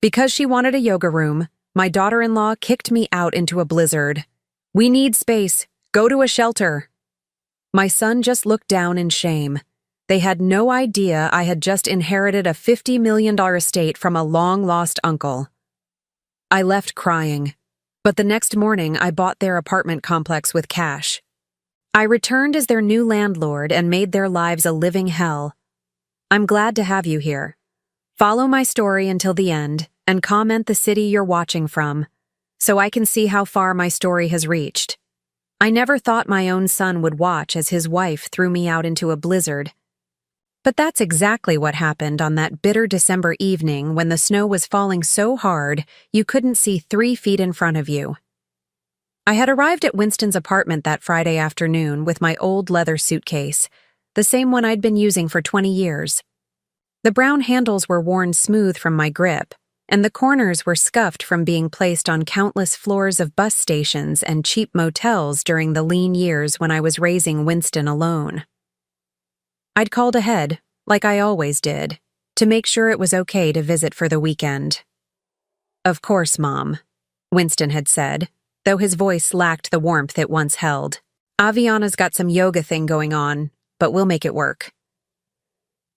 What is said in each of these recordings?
Because she wanted a yoga room, my daughter-in-law kicked me out into a blizzard. We need space. Go to a shelter. My son just looked down in shame. They had no idea I had just inherited a $50 million estate from a long-lost uncle. I left crying, but the next morning I bought their apartment complex with cash. I returned as their new landlord and made their lives a living hell. I'm glad to have you here. Follow my story until the end and comment the city you're watching from, so I can see how far my story has reached. I never thought my own son would watch as his wife threw me out into a blizzard. But that's exactly what happened on that bitter December evening when the snow was falling so hard you couldn't see 3 feet in front of you. I had arrived at Winston's apartment that Friday afternoon with my old leather suitcase, the same one I'd been using for 20 years. The brown handles were worn smooth from my grip, and the corners were scuffed from being placed on countless floors of bus stations and cheap motels during the lean years when I was raising Winston alone. I'd called ahead, like I always did, to make sure it was okay to visit for the weekend. "Of course, Mom," Winston had said, though his voice lacked the warmth it once held. "Aviana's got some yoga thing going on, but we'll make it work."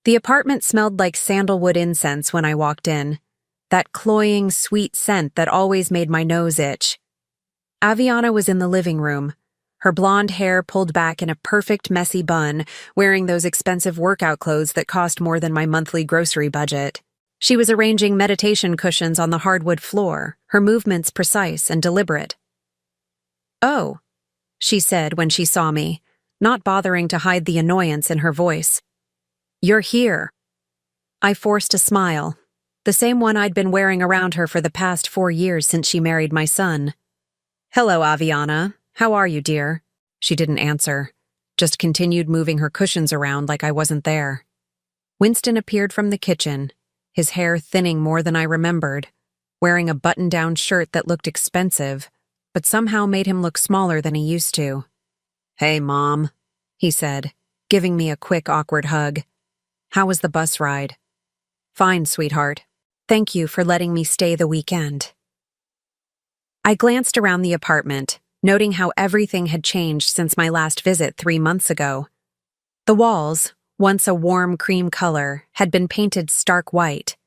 The apartment smelled like sandalwood incense when I walked in, that cloying, sweet scent that always made my nose itch. Aviana was in the living room, her blonde hair pulled back in a perfect messy bun, wearing those expensive workout clothes that cost more than my monthly grocery budget. She was arranging meditation cushions on the hardwood floor, her movements precise and deliberate. "Oh," she said when she saw me, not bothering to hide the annoyance in her voice. "You're here." I forced a smile, the same one I'd been wearing around her for the past 4 years since she married my son. "Hello, Aviana. How are you, dear?" She didn't answer, just continued moving her cushions around like I wasn't there. Winston appeared from the kitchen, his hair thinning more than I remembered, wearing a button-down shirt that looked expensive, but somehow made him look smaller than he used to. "Hey, Mom," he said, giving me a quick, awkward hug. "How was the bus ride?" "Fine, sweetheart. Thank you for letting me stay the weekend." I glanced around the apartment, noting how everything had changed since my last visit 3 months ago. The walls, once a warm cream color, had been painted stark white.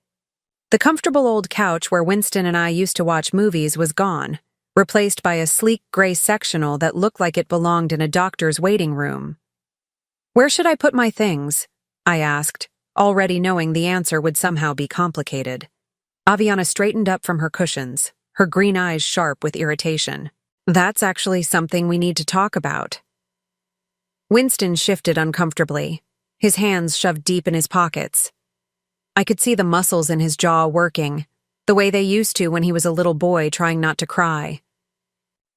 The comfortable old couch where Winston and I used to watch movies was gone, replaced by a sleek gray sectional that looked like it belonged in a doctor's waiting room. "Where should I put my things?" I asked, already knowing the answer would somehow be complicated. Aviana straightened up from her cushions, her green eyes sharp with irritation. "That's actually something we need to talk about." Winston shifted uncomfortably, his hands shoved deep in his pockets. I could see the muscles in his jaw working, the way they used to when he was a little boy trying not to cry.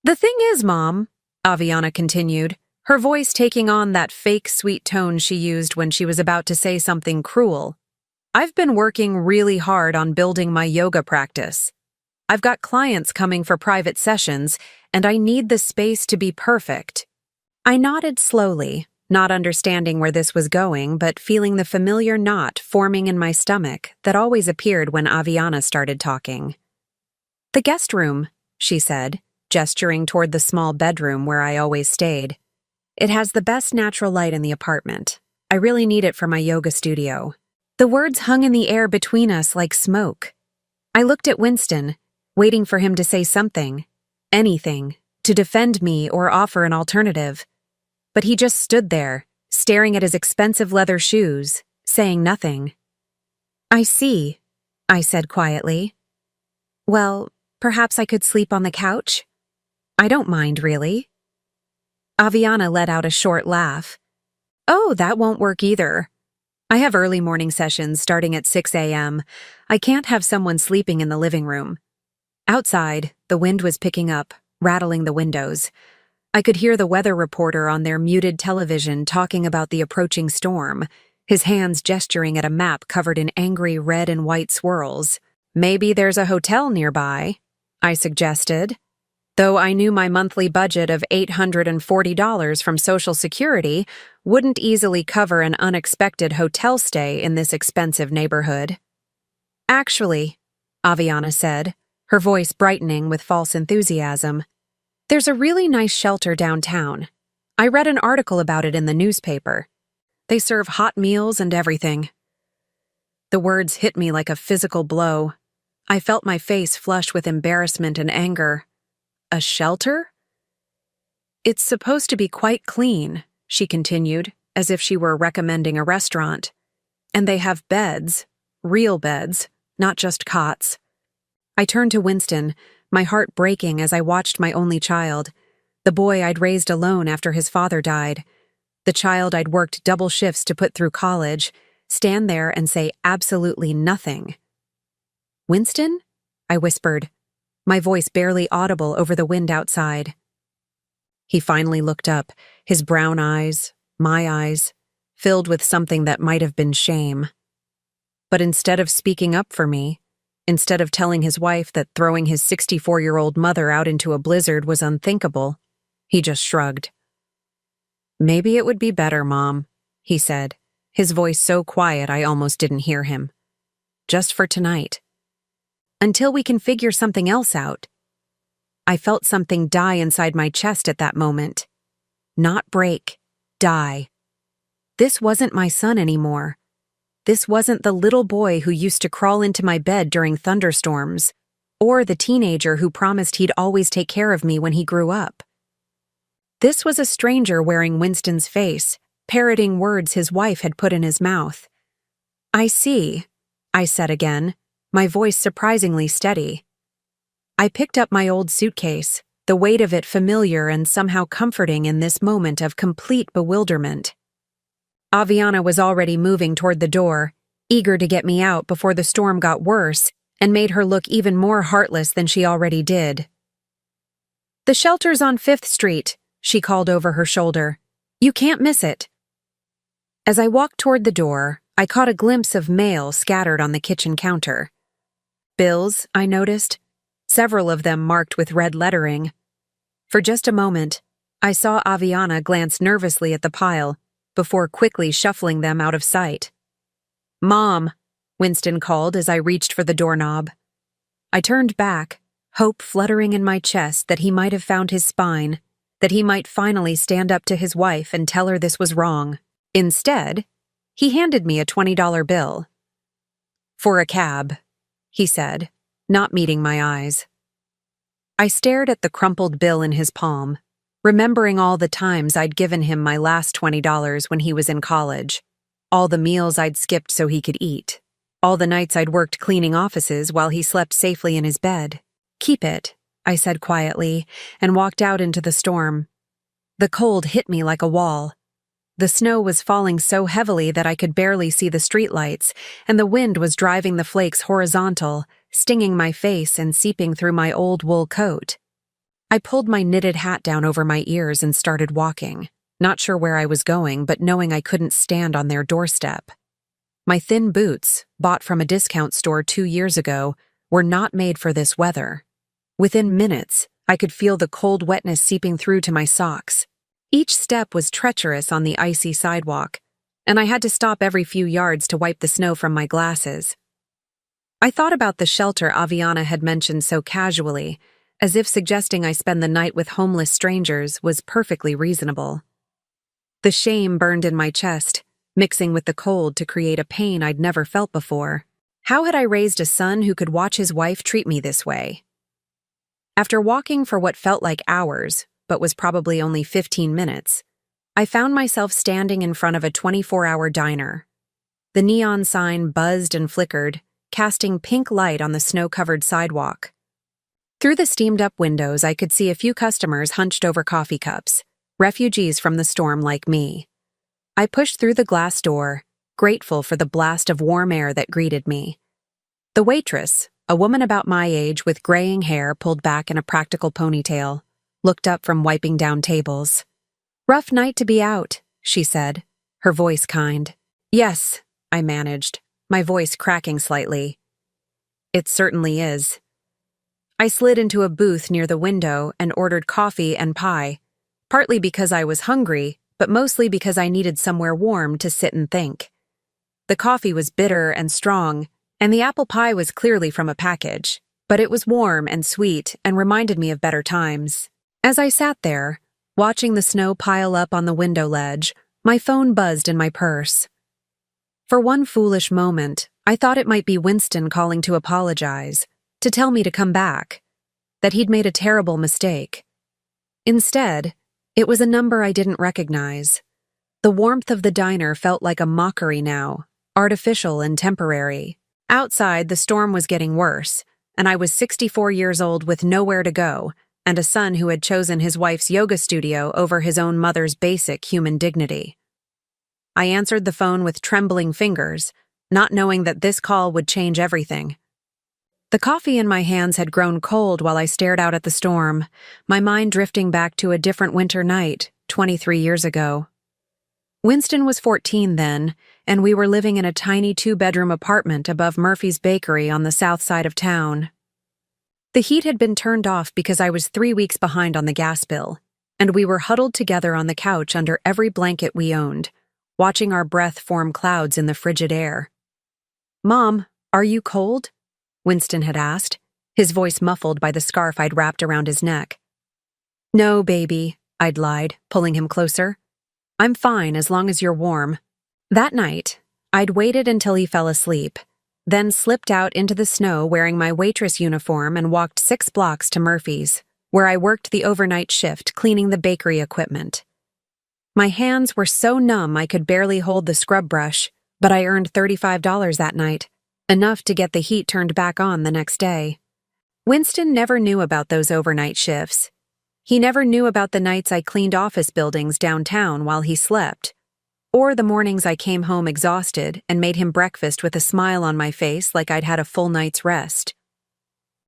"The thing is, Mom," Aviana continued, her voice taking on that fake sweet tone she used when she was about to say something cruel, "I've been working really hard on building my yoga practice. I've got clients coming for private sessions, and I need the space to be perfect." I nodded slowly, not understanding where this was going, but feeling the familiar knot forming in my stomach that always appeared when Aviana started talking. "The guest room," she said, gesturing toward the small bedroom where I always stayed. "It has the best natural light in the apartment. I really need it for my yoga studio." The words hung in the air between us like smoke. I looked at Winston, waiting for him to say something, anything, to defend me or offer an alternative. But he just stood there, staring at his expensive leather shoes, saying nothing. "I see," I said quietly. "Well, perhaps I could sleep on the couch? I don't mind, really." Aviana let out a short laugh. "Oh, that won't work either. I have early morning sessions starting at 6 a.m. I can't have someone sleeping in the living room." Outside, the wind was picking up, rattling the windows. I could hear the weather reporter on their muted television talking about the approaching storm, his hands gesturing at a map covered in angry red and white swirls. "Maybe there's a hotel nearby," I suggested, though I knew my monthly budget of $840 from Social Security wouldn't easily cover an unexpected hotel stay in this expensive neighborhood. "Actually," Aviana said, her voice brightening with false enthusiasm. There's a really nice shelter downtown. I read an article about it in the newspaper. They serve hot meals and everything. The words hit me like a physical blow. I felt my face flush with embarrassment and anger. A shelter? It's supposed to be quite clean, she continued, as if she were recommending a restaurant. And they have beds, real beds, not just cots. I turned to Winston, my heart breaking as I watched my only child, the boy I'd raised alone after his father died, the child I'd worked double shifts to put through college, stand there and say absolutely nothing. Winston? I whispered, my voice barely audible over the wind outside. He finally looked up, his brown eyes, my eyes, filled with something that might have been shame. But instead of speaking up for me, instead of telling his wife that throwing his 64-year-old mother out into a blizzard was unthinkable, he just shrugged. Maybe it would be better, Mom, he said, his voice so quiet I almost didn't hear him. Just for tonight. Until we can figure something else out. I felt something die inside my chest at that moment. Not break, die. This wasn't my son anymore. This wasn't the little boy who used to crawl into my bed during thunderstorms, or the teenager who promised he'd always take care of me when he grew up. This was a stranger wearing Winston's face, parroting words his wife had put in his mouth. I see, I said again, my voice surprisingly steady. I picked up my old suitcase, the weight of it familiar and somehow comforting in this moment of complete bewilderment. Aviana was already moving toward the door, eager to get me out before the storm got worse and made her look even more heartless than she already did. The shelter's on 5th Street, she called over her shoulder. You can't miss it. As I walked toward the door, I caught a glimpse of mail scattered on the kitchen counter. Bills, I noticed, several of them marked with red lettering. For just a moment, I saw Aviana glance nervously at the pile, before quickly shuffling them out of sight. Mom, Winston called as I reached for the doorknob. I turned back, hope fluttering in my chest that he might have found his spine, that he might finally stand up to his wife and tell her this was wrong. Instead, he handed me a $20 bill. For a cab, he said, not meeting my eyes. I stared at the crumpled bill in his palm, remembering all the times I'd given him my last $20 when he was in college, all the meals I'd skipped so he could eat, all the nights I'd worked cleaning offices while he slept safely in his bed. Keep it, I said quietly, and walked out into the storm. The cold hit me like a wall. The snow was falling so heavily that I could barely see the streetlights, and the wind was driving the flakes horizontal, stinging my face and seeping through my old wool coat. I pulled my knitted hat down over my ears and started walking, not sure where I was going, but knowing I couldn't stand on their doorstep. My thin boots, bought from a discount store 2 years ago, were not made for this weather. Within minutes, I could feel the cold wetness seeping through to my socks. Each step was treacherous on the icy sidewalk, and I had to stop every few yards to wipe the snow from my glasses. I thought about the shelter Aviana had mentioned so casually, as if suggesting I spend the night with homeless strangers was perfectly reasonable. The shame burned in my chest, mixing with the cold to create a pain I'd never felt before. How had I raised a son who could watch his wife treat me this way? After walking for what felt like hours, but was probably only 15 minutes, I found myself standing in front of a 24-hour diner. The neon sign buzzed and flickered, casting pink light on the snow-covered sidewalk. Through the steamed-up windows, I could see a few customers hunched over coffee cups, refugees from the storm like me. I pushed through the glass door, grateful for the blast of warm air that greeted me. The waitress, a woman about my age with graying hair pulled back in a practical ponytail, looked up from wiping down tables. "Rough night to be out," she said, her voice kind. "Yes," I managed, my voice cracking slightly. "It certainly is." I slid into a booth near the window and ordered coffee and pie, partly because I was hungry, but mostly because I needed somewhere warm to sit and think. The coffee was bitter and strong, and the apple pie was clearly from a package, but it was warm and sweet and reminded me of better times. As I sat there, watching the snow pile up on the window ledge, my phone buzzed in my purse. For one foolish moment, I thought it might be Winston calling to apologize, to tell me to come back, that he'd made a terrible mistake. Instead, it was a number I didn't recognize. The warmth of the diner felt like a mockery now, artificial and temporary. Outside, the storm was getting worse, and I was 64 years old with nowhere to go, and a son who had chosen his wife's yoga studio over his own mother's basic human dignity. I answered the phone with trembling fingers, not knowing that this call would change everything. The coffee in my hands had grown cold while I stared out at the storm, my mind drifting back to a different winter night, 23 years ago. Winston was 14 then, and we were living in a tiny 2-bedroom apartment above Murphy's Bakery on the south side of town. The heat had been turned off because I was 3 weeks behind on the gas bill, and we were huddled together on the couch under every blanket we owned, watching our breath form clouds in the frigid air. "Mom, are you cold?" Winston had asked, his voice muffled by the scarf I'd wrapped around his neck. "No, baby," I'd lied, pulling him closer. "I'm fine as long as you're warm." That night, I'd waited until he fell asleep, then slipped out into the snow wearing my waitress uniform and walked 6 blocks to Murphy's, where I worked the overnight shift cleaning the bakery equipment. My hands were so numb I could barely hold the scrub brush, but I earned $35 that night, enough to get the heat turned back on the next day. Winston never knew about those overnight shifts. He never knew about the nights I cleaned office buildings downtown while he slept, or the mornings I came home exhausted and made him breakfast with a smile on my face like I'd had a full night's rest.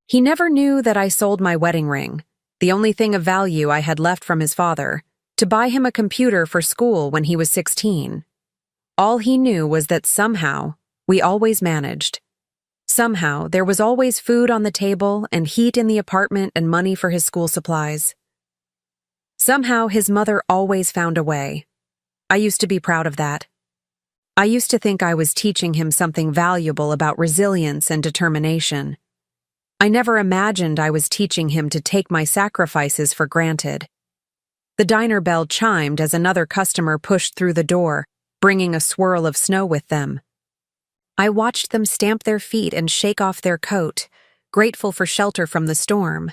He never knew that I sold my wedding ring, the only thing of value I had left from his father, to buy him a computer for school when he was 16. All he knew was that somehow, we always managed. Somehow, there was always food on the table and heat in the apartment and money for his school supplies. Somehow, his mother always found a way. I used to be proud of that. I used to think I was teaching him something valuable about resilience and determination. I never imagined I was teaching him to take my sacrifices for granted. The diner bell chimed as another customer pushed through the door, bringing a swirl of snow with them. I watched them stamp their feet and shake off their coat, grateful for shelter from the storm.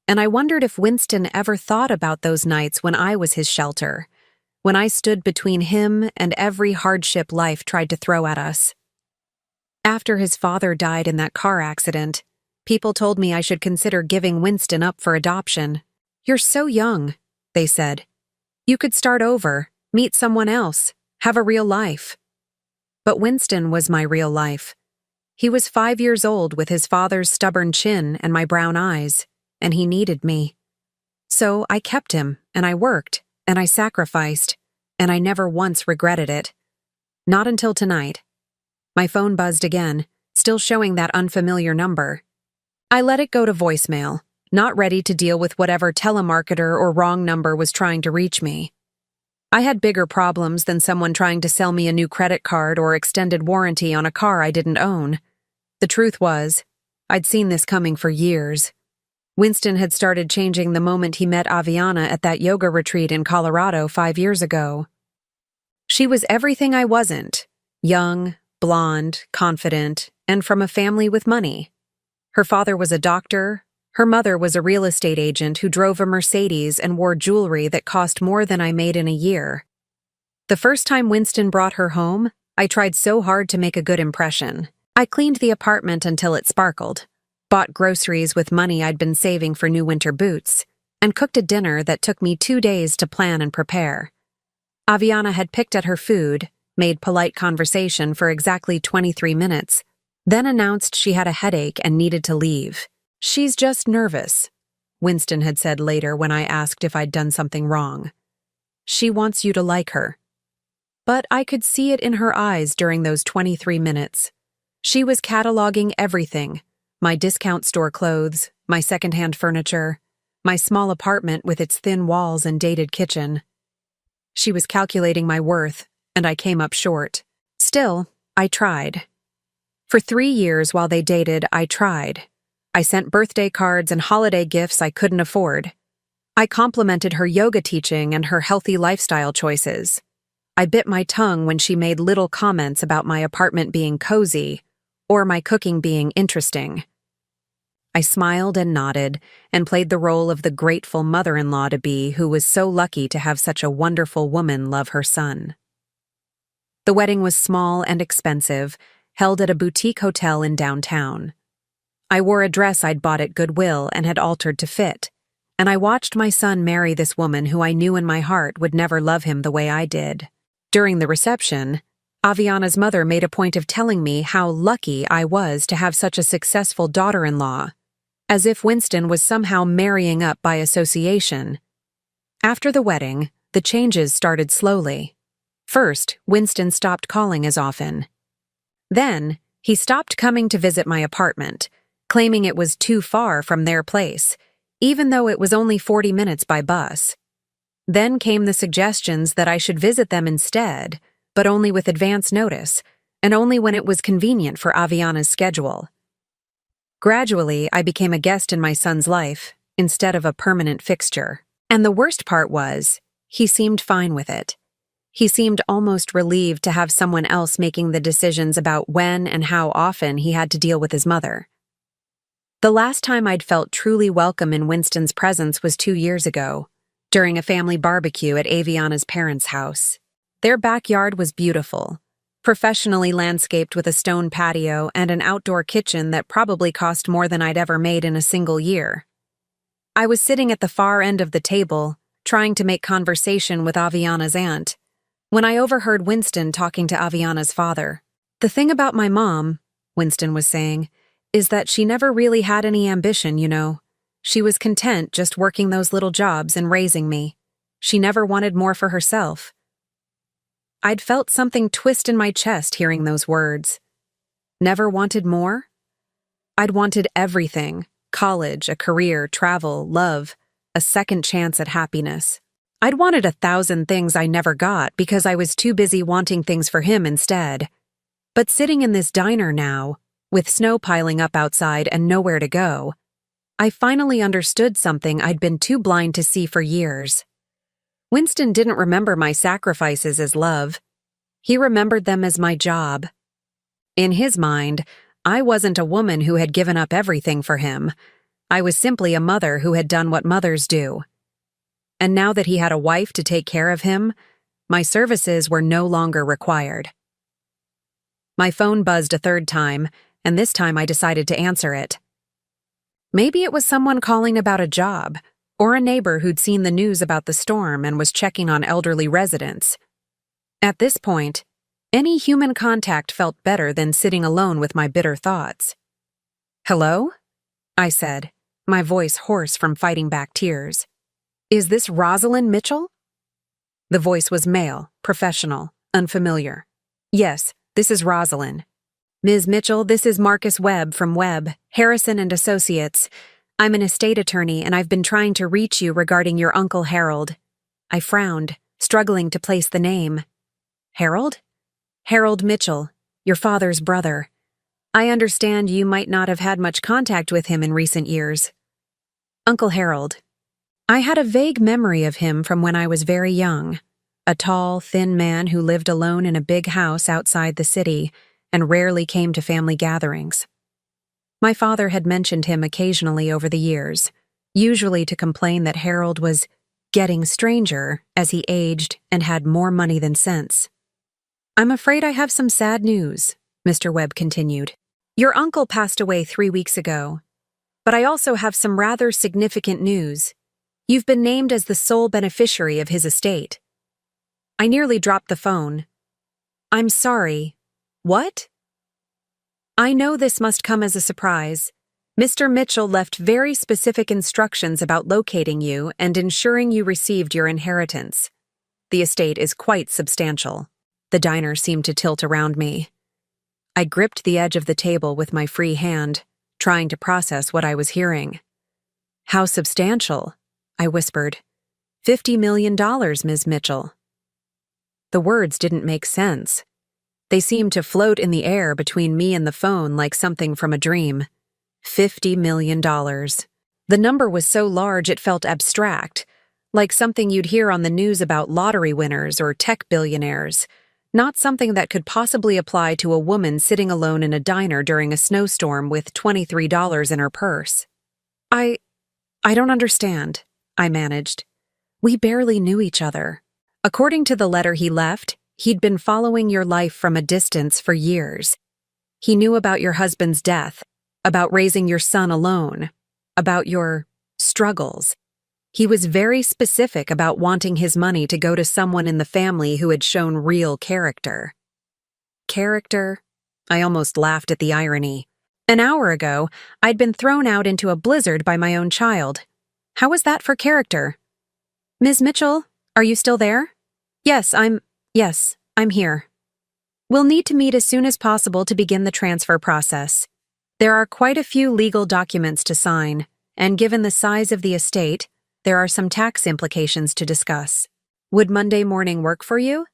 And I wondered if Winston ever thought about those nights when I was his shelter, when I stood between him and every hardship life tried to throw at us. After his father died in that car accident, people told me I should consider giving Winston up for adoption. "You're so young," they said. "You could start over, meet someone else, have a real life." But Winston was my real life. He was 5 years old with his father's stubborn chin and my brown eyes, and he needed me. So I kept him, and I worked, and I sacrificed, and I never once regretted it. Not until tonight. My phone buzzed again, still showing that unfamiliar number. I let it go to voicemail, not ready to deal with whatever telemarketer or wrong number was trying to reach me. I had bigger problems than someone trying to sell me a new credit card or extended warranty on a car I didn't own. The truth was, I'd seen this coming for years. Winston had started changing the moment he met Aviana at that yoga retreat in Colorado 5 years ago. She was everything I wasn't: young, blonde, confident, and from a family with money. Her father was a doctor. Her mother was a real estate agent who drove a Mercedes and wore jewelry that cost more than I made in a year. The first time Winston brought her home, I tried so hard to make a good impression. I cleaned the apartment until it sparkled, bought groceries with money I'd been saving for new winter boots, and cooked a dinner that took me 2 days to plan and prepare. Aviana had picked at her food, made polite conversation for exactly 23 minutes, then announced she had a headache and needed to leave. "She's just nervous," Winston had said later when I asked if I'd done something wrong. "She wants you to like her." But I could see it in her eyes during those 23 minutes. She was cataloging everything: my discount store clothes, my secondhand furniture, my small apartment with its thin walls and dated kitchen. She was calculating my worth, and I came up short. Still, I tried. For 3 years while they dated, I tried. I sent birthday cards and holiday gifts I couldn't afford. I complimented her yoga teaching and her healthy lifestyle choices. I bit my tongue when she made little comments about my apartment being cozy or my cooking being interesting. I smiled and nodded and played the role of the grateful mother-in-law-to-be who was so lucky to have such a wonderful woman love her son. The wedding was small and expensive, held at a boutique hotel in downtown. I wore a dress I'd bought at Goodwill and had altered to fit, and I watched my son marry this woman who I knew in my heart would never love him the way I did. During the reception, Aviana's mother made a point of telling me how lucky I was to have such a successful daughter-in-law, as if Winston was somehow marrying up by association. After the wedding, the changes started slowly. First, Winston stopped calling as often. Then, he stopped coming to visit my apartment, claiming it was too far from their place, even though it was only 40 minutes by bus. Then came the suggestions that I should visit them instead, but only with advance notice, and only when it was convenient for Aviana's schedule. Gradually, I became a guest in my son's life, instead of a permanent fixture. And the worst part was, he seemed fine with it. He seemed almost relieved to have someone else making the decisions about when and how often he had to deal with his mother. The last time I'd felt truly welcome in Winston's presence was 2 years ago, during a family barbecue at Aviana's parents' house. Their backyard was beautiful, professionally landscaped with a stone patio and an outdoor kitchen that probably cost more than I'd ever made in a single year. I was sitting at the far end of the table, trying to make conversation with Aviana's aunt, when I overheard Winston talking to Aviana's father. "The thing about my mom," Winston was saying, "is that she never really had any ambition, you know. She was content just working those little jobs and raising me. She never wanted more for herself." I'd felt something twist in my chest hearing those words. Never wanted more? I'd wanted everything: college, a career, travel, love, a second chance at happiness. I'd wanted 1,000 things I never got because I was too busy wanting things for him instead. But sitting in this diner now, with snow piling up outside and nowhere to go, I finally understood something I'd been too blind to see for years. Winston didn't remember my sacrifices as love. He remembered them as my job. In his mind, I wasn't a woman who had given up everything for him. I was simply a mother who had done what mothers do. And now that he had a wife to take care of him, my services were no longer required. My phone buzzed a third time, and this time I decided to answer it. Maybe it was someone calling about a job, or a neighbor who'd seen the news about the storm and was checking on elderly residents. At this point, any human contact felt better than sitting alone with my bitter thoughts. "Hello?" I said, my voice hoarse from fighting back tears. "Is this Rosalind Mitchell?" The voice was male, professional, unfamiliar. "Yes, this is Rosalind." "Ms. Mitchell, this is Marcus Webb from Webb, Harrison and Associates. I'm an estate attorney and I've been trying to reach you regarding your Uncle Harold." I frowned, struggling to place the name. "Harold?" "Harold Mitchell, your father's brother. I understand you might not have had much contact with him in recent years." Uncle Harold. I had a vague memory of him from when I was very young. A tall, thin man who lived alone in a big house outside the city and rarely came to family gatherings. My father had mentioned him occasionally over the years, usually to complain that Harold was getting stranger as he aged and had more money than sense. "I'm afraid I have some sad news," Mr. Webb continued. "Your uncle passed away 3 weeks ago. But I also have some rather significant news. You've been named as the sole beneficiary of his estate." I nearly dropped the phone. "I'm sorry. What?" "I know this must come as a surprise. Mr. Mitchell left very specific instructions about locating you and ensuring you received your inheritance. The estate is quite substantial." The diner seemed to tilt around me. I gripped the edge of the table with my free hand, trying to process what I was hearing. "How substantial?" I whispered. $50 million, Ms. Mitchell." The words didn't make sense. They seemed to float in the air between me and the phone like something from a dream. $50 million. The number was so large it felt abstract, like something you'd hear on the news about lottery winners or tech billionaires, not something that could possibly apply to a woman sitting alone in a diner during a snowstorm with $23 in her purse. I don't understand, I managed. We barely knew each other. According to the letter he left, he'd been following your life from a distance for years. He knew about your husband's death, about raising your son alone, about your struggles. He was very specific about wanting his money to go to someone in the family who had shown real character. Character? I almost laughed at the irony. An hour ago, I'd been thrown out into a blizzard by my own child. How was that for character? Ms. Mitchell, are you still there? Yes, I'm here. We'll need to meet as soon as possible to begin the transfer process. There are quite a few legal documents to sign, and given the size of the estate, there are some tax implications to discuss. Would Monday morning work for you?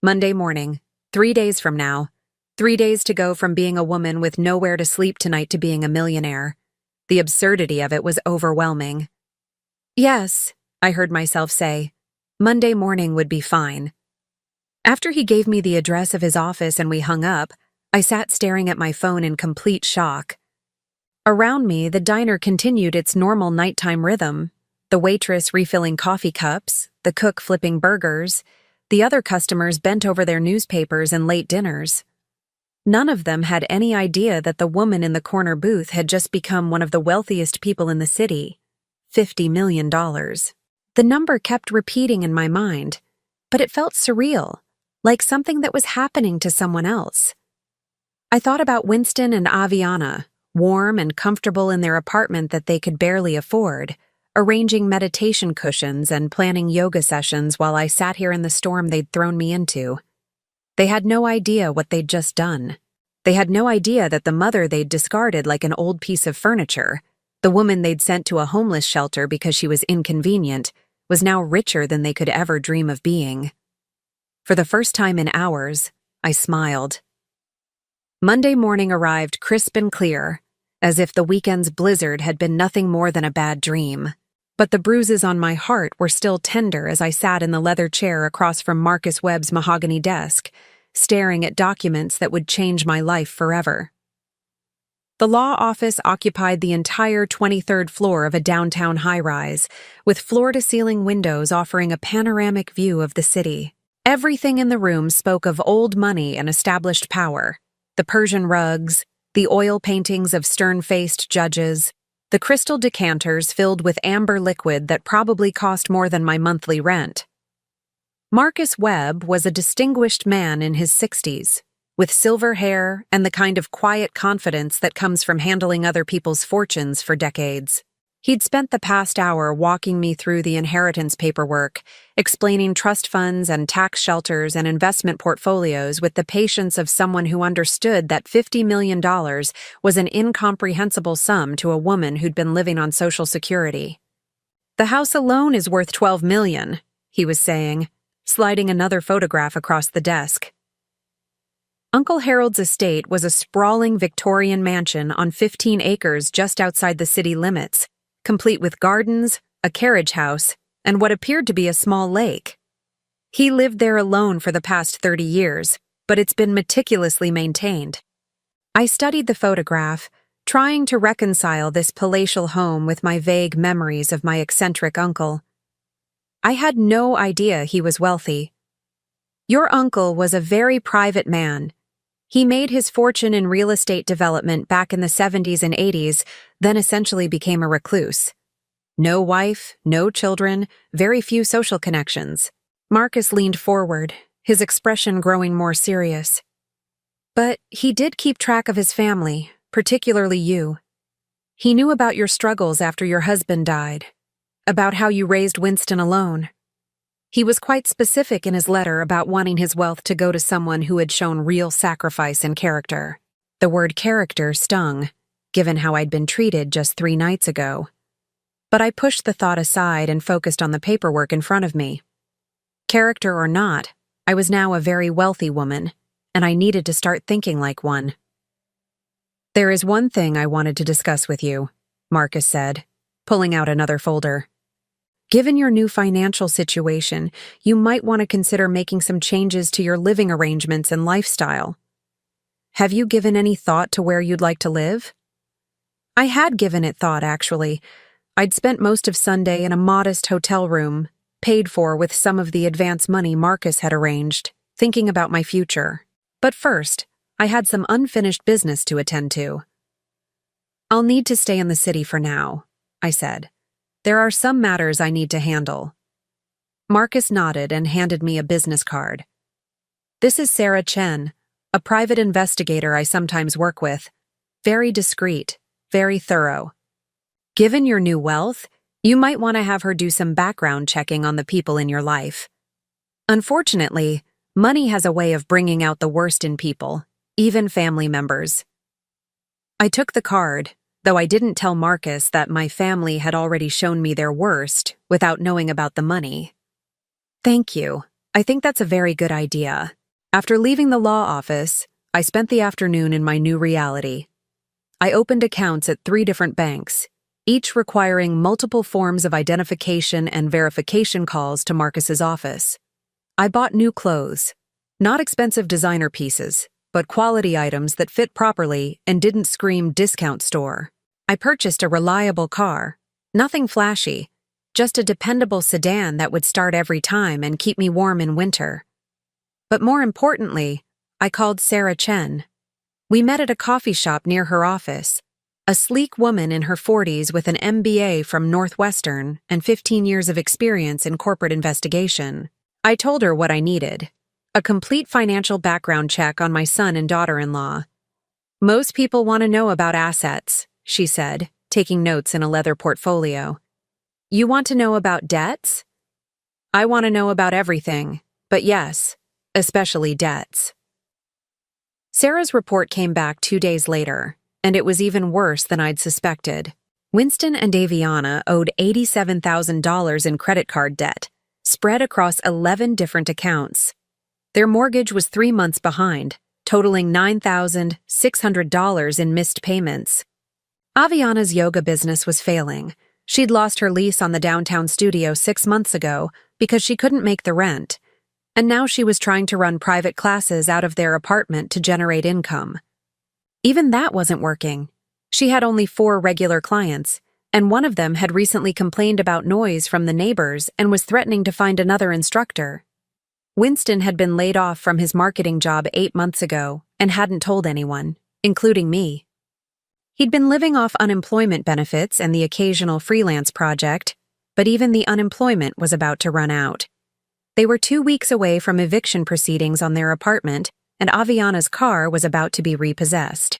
Monday morning, 3 days from now. 3 days to go from being a woman with nowhere to sleep tonight to being a millionaire. The absurdity of it was overwhelming. Yes, I heard myself say. Monday morning would be fine. After he gave me the address of his office and we hung up, I sat staring at my phone in complete shock. Around me, the diner continued its normal nighttime rhythm. The waitress refilling coffee cups, the cook flipping burgers, the other customers bent over their newspapers and late dinners. None of them had any idea that the woman in the corner booth had just become one of the wealthiest people in the city. $50 million. The number kept repeating in my mind, but it felt surreal, like something that was happening to someone else. I thought about Winston and Aviana, warm and comfortable in their apartment that they could barely afford, arranging meditation cushions and planning yoga sessions while I sat here in the storm they'd thrown me into. They had no idea what they'd just done. They had no idea that the mother they'd discarded like an old piece of furniture, the woman they'd sent to a homeless shelter because she was inconvenient, was now richer than they could ever dream of being. For the first time in hours, I smiled. Monday morning arrived crisp and clear, as if the weekend's blizzard had been nothing more than a bad dream. But the bruises on my heart were still tender as I sat in the leather chair across from Marcus Webb's mahogany desk, staring at documents that would change my life forever. The law office occupied the entire 23rd floor of a downtown high-rise, with floor-to-ceiling windows offering a panoramic view of the city. Everything in the room spoke of old money and established power. The Persian rugs, the oil paintings of stern-faced judges, the crystal decanters filled with amber liquid that probably cost more than my monthly rent. Marcus Webb was a distinguished man in his 60s, with silver hair and the kind of quiet confidence that comes from handling other people's fortunes for decades. He'd spent the past hour walking me through the inheritance paperwork, explaining trust funds and tax shelters and investment portfolios with the patience of someone who understood that $50 million was an incomprehensible sum to a woman who'd been living on Social Security. "The house alone is worth $12 million, he was saying, sliding another photograph across the desk. Uncle Harold's estate was a sprawling Victorian mansion on 15 acres just outside the city limits, complete with gardens, a carriage house, and what appeared to be a small lake. He lived there alone for the past 30 years, but it's been meticulously maintained. I studied the photograph, trying to reconcile this palatial home with my vague memories of my eccentric uncle. I had no idea he was wealthy. Your uncle was a very private man. He made his fortune in real estate development back in the 70s and 80s, then essentially became a recluse. No wife, no children, very few social connections. Marcus leaned forward, his expression growing more serious. But he did keep track of his family, particularly you. He knew about your struggles after your husband died, about how you raised Winston alone. He was quite specific in his letter about wanting his wealth to go to someone who had shown real sacrifice and character. The word character stung, given how I'd been treated just 3 nights ago. But I pushed the thought aside and focused on the paperwork in front of me. Character or not, I was now a very wealthy woman, and I needed to start thinking like one. "There is one thing I wanted to discuss with you," Marcus said, pulling out another folder. "Given your new financial situation, you might want to consider making some changes to your living arrangements and lifestyle. Have you given any thought to where you'd like to live?" I had given it thought, actually. I'd spent most of Sunday in a modest hotel room, paid for with some of the advance money Marcus had arranged, thinking about my future. But first, I had some unfinished business to attend to. "I'll need to stay in the city for now," I said. "There are some matters I need to handle." Marcus nodded and handed me a business card. "This is Sarah Chen, a private investigator I sometimes work with. Very discreet, very thorough. Given your new wealth, you might want to have her do some background checking on the people in your life. Unfortunately, money has a way of bringing out the worst in people, even family members." I took the card, though I didn't tell Marcus that my family had already shown me their worst without knowing about the money. "Thank you. I think that's a very good idea." After leaving the law office, I spent the afternoon in my new reality. I opened accounts at 3 different banks, each requiring multiple forms of identification and verification calls to Marcus's office. I bought new clothes, not expensive designer pieces, but quality items that fit properly and didn't scream discount store. I purchased a reliable car, nothing flashy, just a dependable sedan that would start every time and keep me warm in winter. But more importantly, I called Sarah Chen. We met at a coffee shop near her office, a sleek woman in her 40s with an MBA from Northwestern and 15 years of experience in corporate investigation. I told her what I needed: a complete financial background check on my son and daughter-in-law. "Most people want to know about assets," she said, taking notes in a leather portfolio. "You want to know about debts?" "I want to know about everything, but yes, especially debts." Sarah's report came back 2 days later, and it was even worse than I'd suspected. Winston and Aviana owed $87,000 in credit card debt, spread across 11 different accounts. Their mortgage was 3 months behind, totaling $9,600 in missed payments. Aviana's yoga business was failing. She'd lost her lease on the downtown studio 6 months ago because she couldn't make the rent, and now she was trying to run private classes out of their apartment to generate income. Even that wasn't working. She had only 4 regular clients, and one of them had recently complained about noise from the neighbors and was threatening to find another instructor. Winston had been laid off from his marketing job 8 months ago and hadn't told anyone, including me. He'd been living off unemployment benefits and the occasional freelance project, but even the unemployment was about to run out. They were 2 weeks away from eviction proceedings on their apartment, and Aviana's car was about to be repossessed.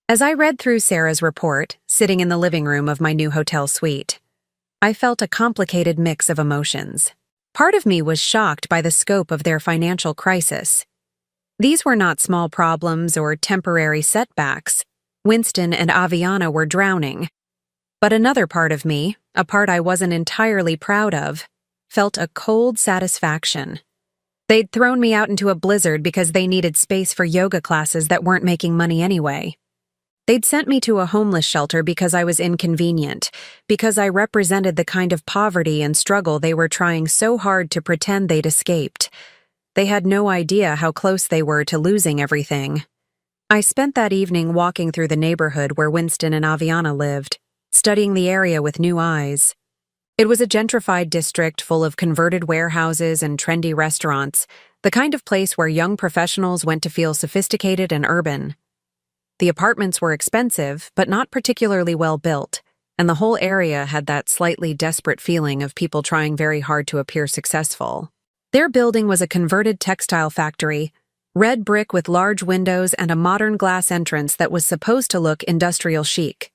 As I read through Sarah's report, sitting in the living room of my new hotel suite, I felt a complicated mix of emotions. Part of me was shocked by the scope of their financial crisis. These were not small problems or temporary setbacks. Winston and Aviana were drowning. But another part of me, a part I wasn't entirely proud of, felt a cold satisfaction. They'd thrown me out into a blizzard because they needed space for yoga classes that weren't making money anyway. They'd sent me to a homeless shelter because I was inconvenient, because I represented the kind of poverty and struggle they were trying so hard to pretend they'd escaped. They had no idea how close they were to losing everything. I spent that evening walking through the neighborhood where Winston and Aviana lived, studying the area with new eyes. It was a gentrified district full of converted warehouses and trendy restaurants, the kind of place where young professionals went to feel sophisticated and urban. The apartments were expensive, but not particularly well built, and the whole area had that slightly desperate feeling of people trying very hard to appear successful. Their building was a converted textile factory, red brick with large windows and a modern glass entrance that was supposed to look industrial chic.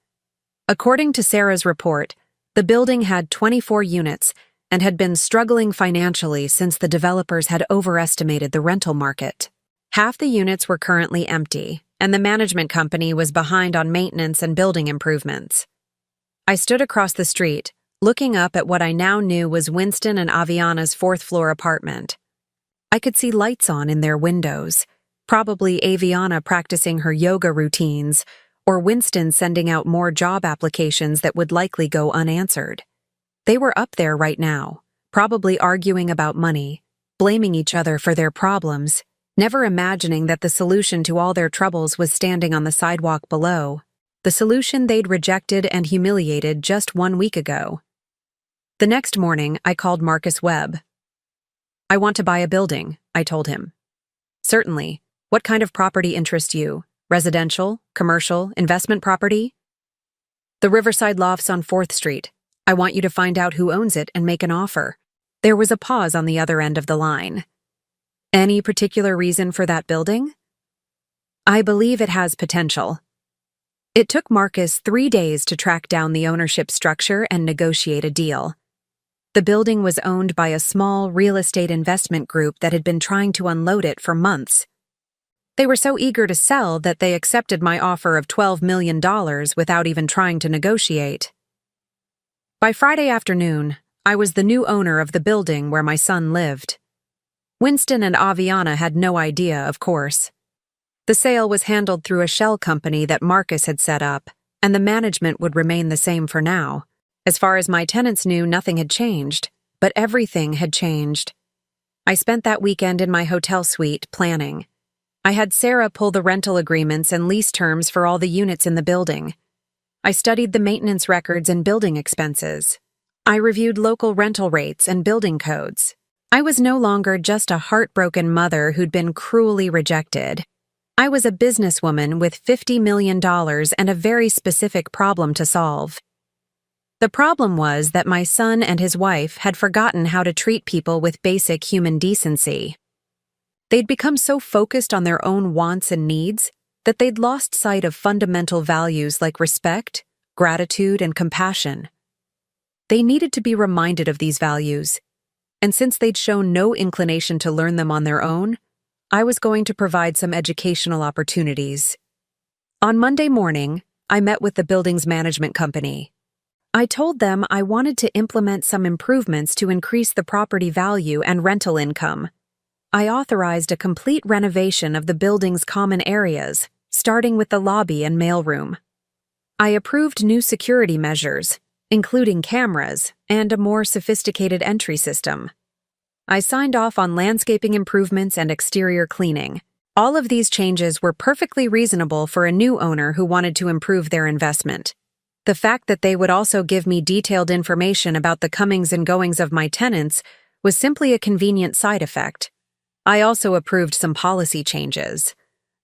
According to Sarah's report, the building had 24 units and had been struggling financially since the developers had overestimated the rental market. Half the units were currently empty, and the management company was behind on maintenance and building improvements. I stood across the street, looking up at what I now knew was Winston and Aviana's 4th-floor apartment. I could see lights on in their windows, Probably Aviana practicing her yoga routines, or Winston sending out more job applications that would likely go unanswered. They were up there right now, probably arguing about money, blaming each other for their problems, never imagining that the solution to all their troubles was standing on the sidewalk below, the solution they'd rejected and humiliated just 1 week ago. The next morning, I called Marcus Webb. "I want to buy a building," I told him. "Certainly. What kind of property interests you? Residential, commercial, investment property?" "The Riverside Lofts on 4th Street. I want you to find out who owns it and make an offer." There was a pause on the other end of the line. "Any particular reason for that building?" "I believe it has potential." It took Marcus 3 days to track down the ownership structure and negotiate a deal. The building was owned by a small real estate investment group that had been trying to unload it for months. They were so eager to sell that they accepted my offer of $12 million without even trying to negotiate. By Friday afternoon, I was the new owner of the building where my son lived. Winston and Aviana had no idea, of course. The sale was handled through a shell company that Marcus had set up, and the management would remain the same for now. As far as my tenants knew, nothing had changed, but everything had changed. I spent that weekend in my hotel suite planning. I had Sarah pull the rental agreements and lease terms for all the units in the building. I studied the maintenance records and building expenses. I reviewed local rental rates and building codes. I was no longer just a heartbroken mother who'd been cruelly rejected. I was a businesswoman with $50 million and a very specific problem to solve. The problem was that my son and his wife had forgotten how to treat people with basic human decency. They'd become so focused on their own wants and needs that they'd lost sight of fundamental values like respect, gratitude, and compassion. They needed to be reminded of these values, and since they'd shown no inclination to learn them on their own, I was going to provide some educational opportunities. On Monday morning, I met with the building's management company. I told them I wanted to implement some improvements to increase the property value and rental income. I authorized a complete renovation of the building's common areas, starting with the lobby and mailroom. I approved new security measures, including cameras and a more sophisticated entry system. I signed off on landscaping improvements and exterior cleaning. All of these changes were perfectly reasonable for a new owner who wanted to improve their investment. The fact that they would also give me detailed information about the comings and goings of my tenants was simply a convenient side effect. I also approved some policy changes.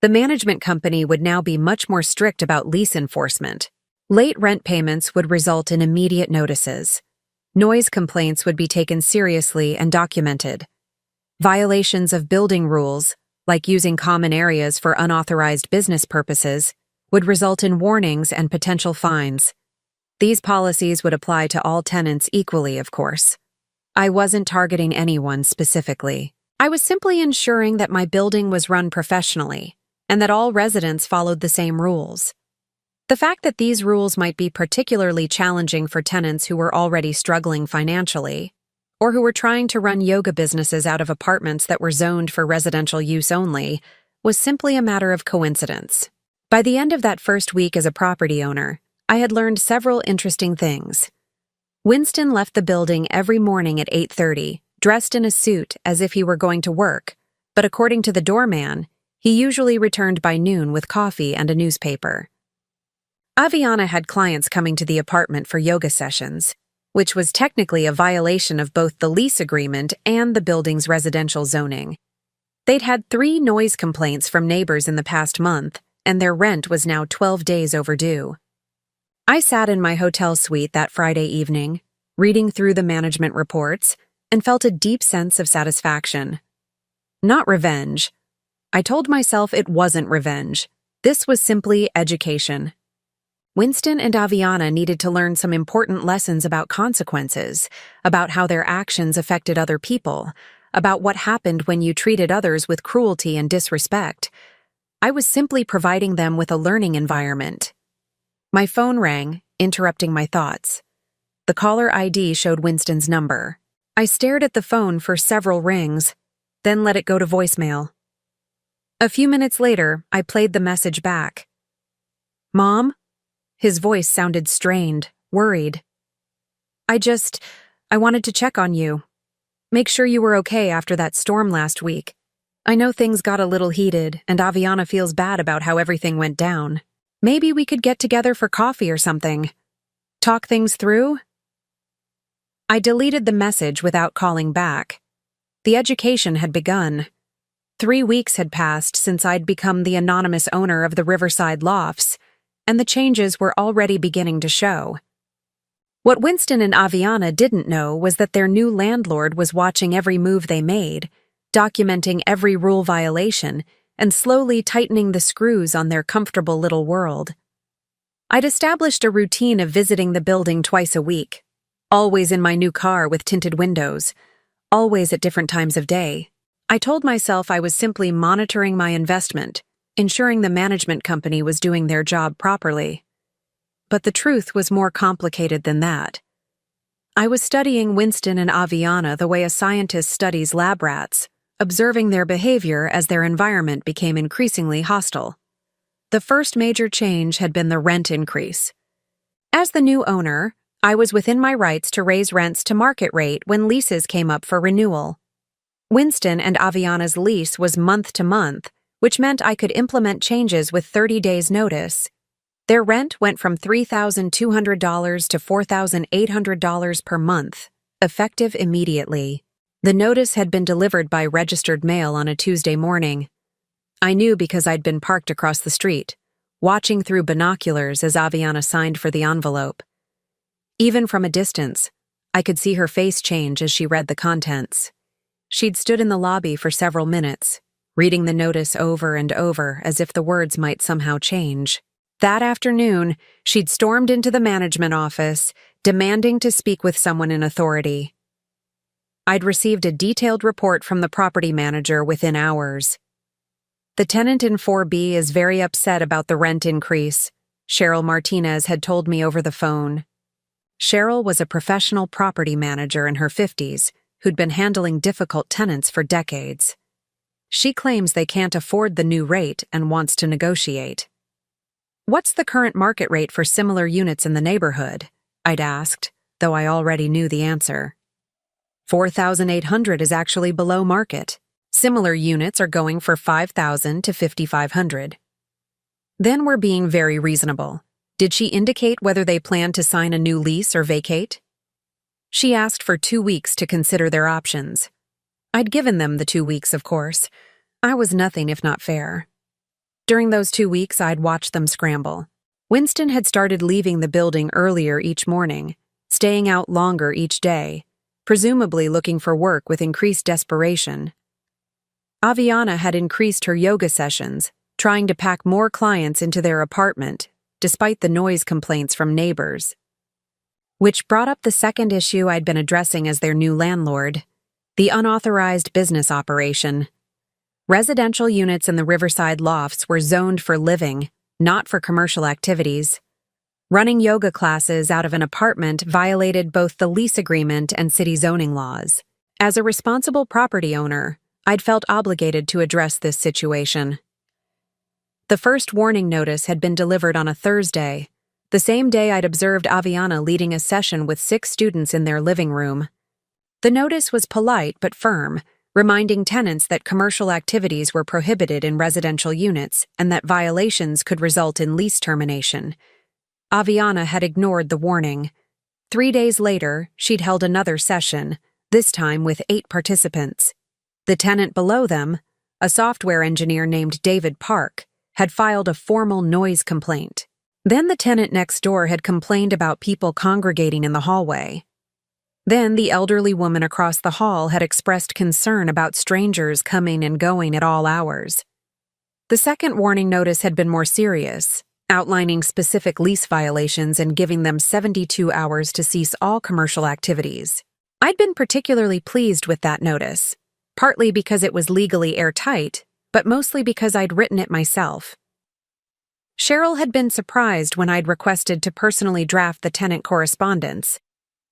The management company would now be much more strict about lease enforcement. Late rent payments would result in immediate notices. Noise complaints would be taken seriously and documented. Violations of building rules, like using common areas for unauthorized business purposes, would result in warnings and potential fines. These policies would apply to all tenants equally, of course. I wasn't targeting anyone specifically. I was simply ensuring that my building was run professionally and that all residents followed the same rules. The fact that these rules might be particularly challenging for tenants who were already struggling financially, or who were trying to run yoga businesses out of apartments that were zoned for residential use only, was simply a matter of coincidence. By the end of that first week as a property owner, I had learned several interesting things. Winston left the building every morning at 8:30, dressed in a suit as if he were going to work, but according to the doorman, he usually returned by noon with coffee and a newspaper. Aviana had clients coming to the apartment for yoga sessions, which was technically a violation of both the lease agreement and the building's residential zoning. They'd had 3 noise complaints from neighbors in the past month, and their rent was now 12 days overdue. I sat in my hotel suite that Friday evening, reading through the management reports, and felt a deep sense of satisfaction. Not revenge. I told myself it wasn't revenge. This was simply education. Winston and Aviana needed to learn some important lessons about consequences, about how their actions affected other people, about what happened when you treated others with cruelty and disrespect. I was simply providing them with a learning environment. My phone rang, interrupting my thoughts. The caller ID showed Winston's number. I stared at the phone for several rings, then let it go to voicemail. A few minutes later, I played the message back. "Mom?" His voice sounded strained, worried. I wanted to check on you. Make sure you were okay after that storm last week. I know things got a little heated, and Aviana feels bad about how everything went down. Maybe we could get together for coffee or something. Talk things through?" I deleted the message without calling back. The education had begun. 3 weeks had passed since I'd become the anonymous owner of the Riverside Lofts, and the changes were already beginning to show. What Winston and Aviana didn't know was that their new landlord was watching every move they made, documenting every rule violation, and slowly tightening the screws on their comfortable little world. I'd established a routine of visiting the building twice a week, always in my new car with tinted windows, always at different times of day. I told myself I was simply monitoring my investment, ensuring the management company was doing their job properly. But the truth was more complicated than that. I was studying Winston and Aviana the way a scientist studies lab rats, observing their behavior as their environment became increasingly hostile. The first major change had been the rent increase. As the new owner, I was within my rights to raise rents to market rate when leases came up for renewal. Winston and Aviana's lease was month to month, which meant I could implement changes with 30 days' notice. Their rent went from $3,200 to $4,800 per month, effective immediately. The notice had been delivered by registered mail on a Tuesday morning. I knew because I'd been parked across the street, watching through binoculars as Aviana signed for the envelope. Even from a distance, I could see her face change as she read the contents. She'd stood in the lobby for several minutes, reading the notice over and over as if the words might somehow change. That afternoon, she'd stormed into the management office, demanding to speak with someone in authority. I'd received a detailed report from the property manager within hours. "The tenant in 4B is very upset about the rent increase," Cheryl Martinez had told me over the phone. Cheryl was a professional property manager in her 50s who'd been handling difficult tenants for decades. She claims they can't afford the new rate and wants to negotiate. "What's the current market rate for similar units in the neighborhood?" I'd asked, though I already knew the answer. $4,800 is actually below market. Similar units are going for $5,000 to $5,500. Then we're being very reasonable. Did she indicate whether they plan to sign a new lease or vacate? She asked for 2 weeks to consider their options. I'd given them the 2 weeks, of course. I was nothing if not fair. During those 2 weeks, I'd watched them scramble. Winston had started leaving the building earlier each morning, staying out longer each day, presumably looking for work with increased desperation. Aviana had increased her yoga sessions, trying to pack more clients into their apartment, despite the noise complaints from neighbors. Which brought up the second issue I'd been addressing as their new landlord, the unauthorized business operation. Residential units in the Riverside Lofts were zoned for living, not for commercial activities. Running yoga classes out of an apartment violated both the lease agreement and city zoning laws. As a responsible property owner, I'd felt obligated to address this situation. The first warning notice had been delivered on a Thursday, the same day I'd observed Aviana leading a session with 6 students in their living room. The notice was polite but firm, reminding tenants that commercial activities were prohibited in residential units and that violations could result in lease termination. Aviana had ignored the warning. 3 days later, she'd held another session, this time with 8 participants. The tenant below them, a software engineer named David Park, had filed a formal noise complaint. Then the tenant next door had complained about people congregating in the hallway. Then the elderly woman across the hall had expressed concern about strangers coming and going at all hours. The second warning notice had been more serious, outlining specific lease violations and giving them 72 hours to cease all commercial activities. I'd been particularly pleased with that notice, partly because it was legally airtight, but mostly because I'd written it myself. Cheryl had been surprised when I'd requested to personally draft the tenant correspondence,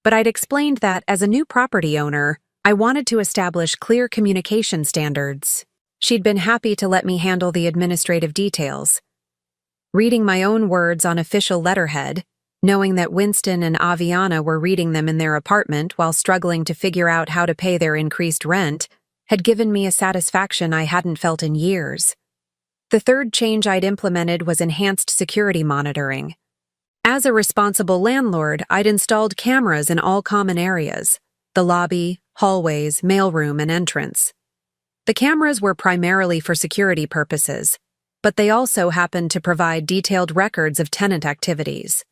but I'd explained that as a new property owner, I wanted to establish clear communication standards. She'd been happy to let me handle the administrative details. Reading my own words on official letterhead, knowing that Winston and Aviana were reading them in their apartment while struggling to figure out how to pay their increased rent, had given me a satisfaction I hadn't felt in years. The third change I'd implemented was enhanced security monitoring. As a responsible landlord, I'd installed cameras in all common areas: the lobby, hallways, mailroom, and entrance. The cameras were primarily for security purposes, but they also happened to provide detailed records of tenant activities.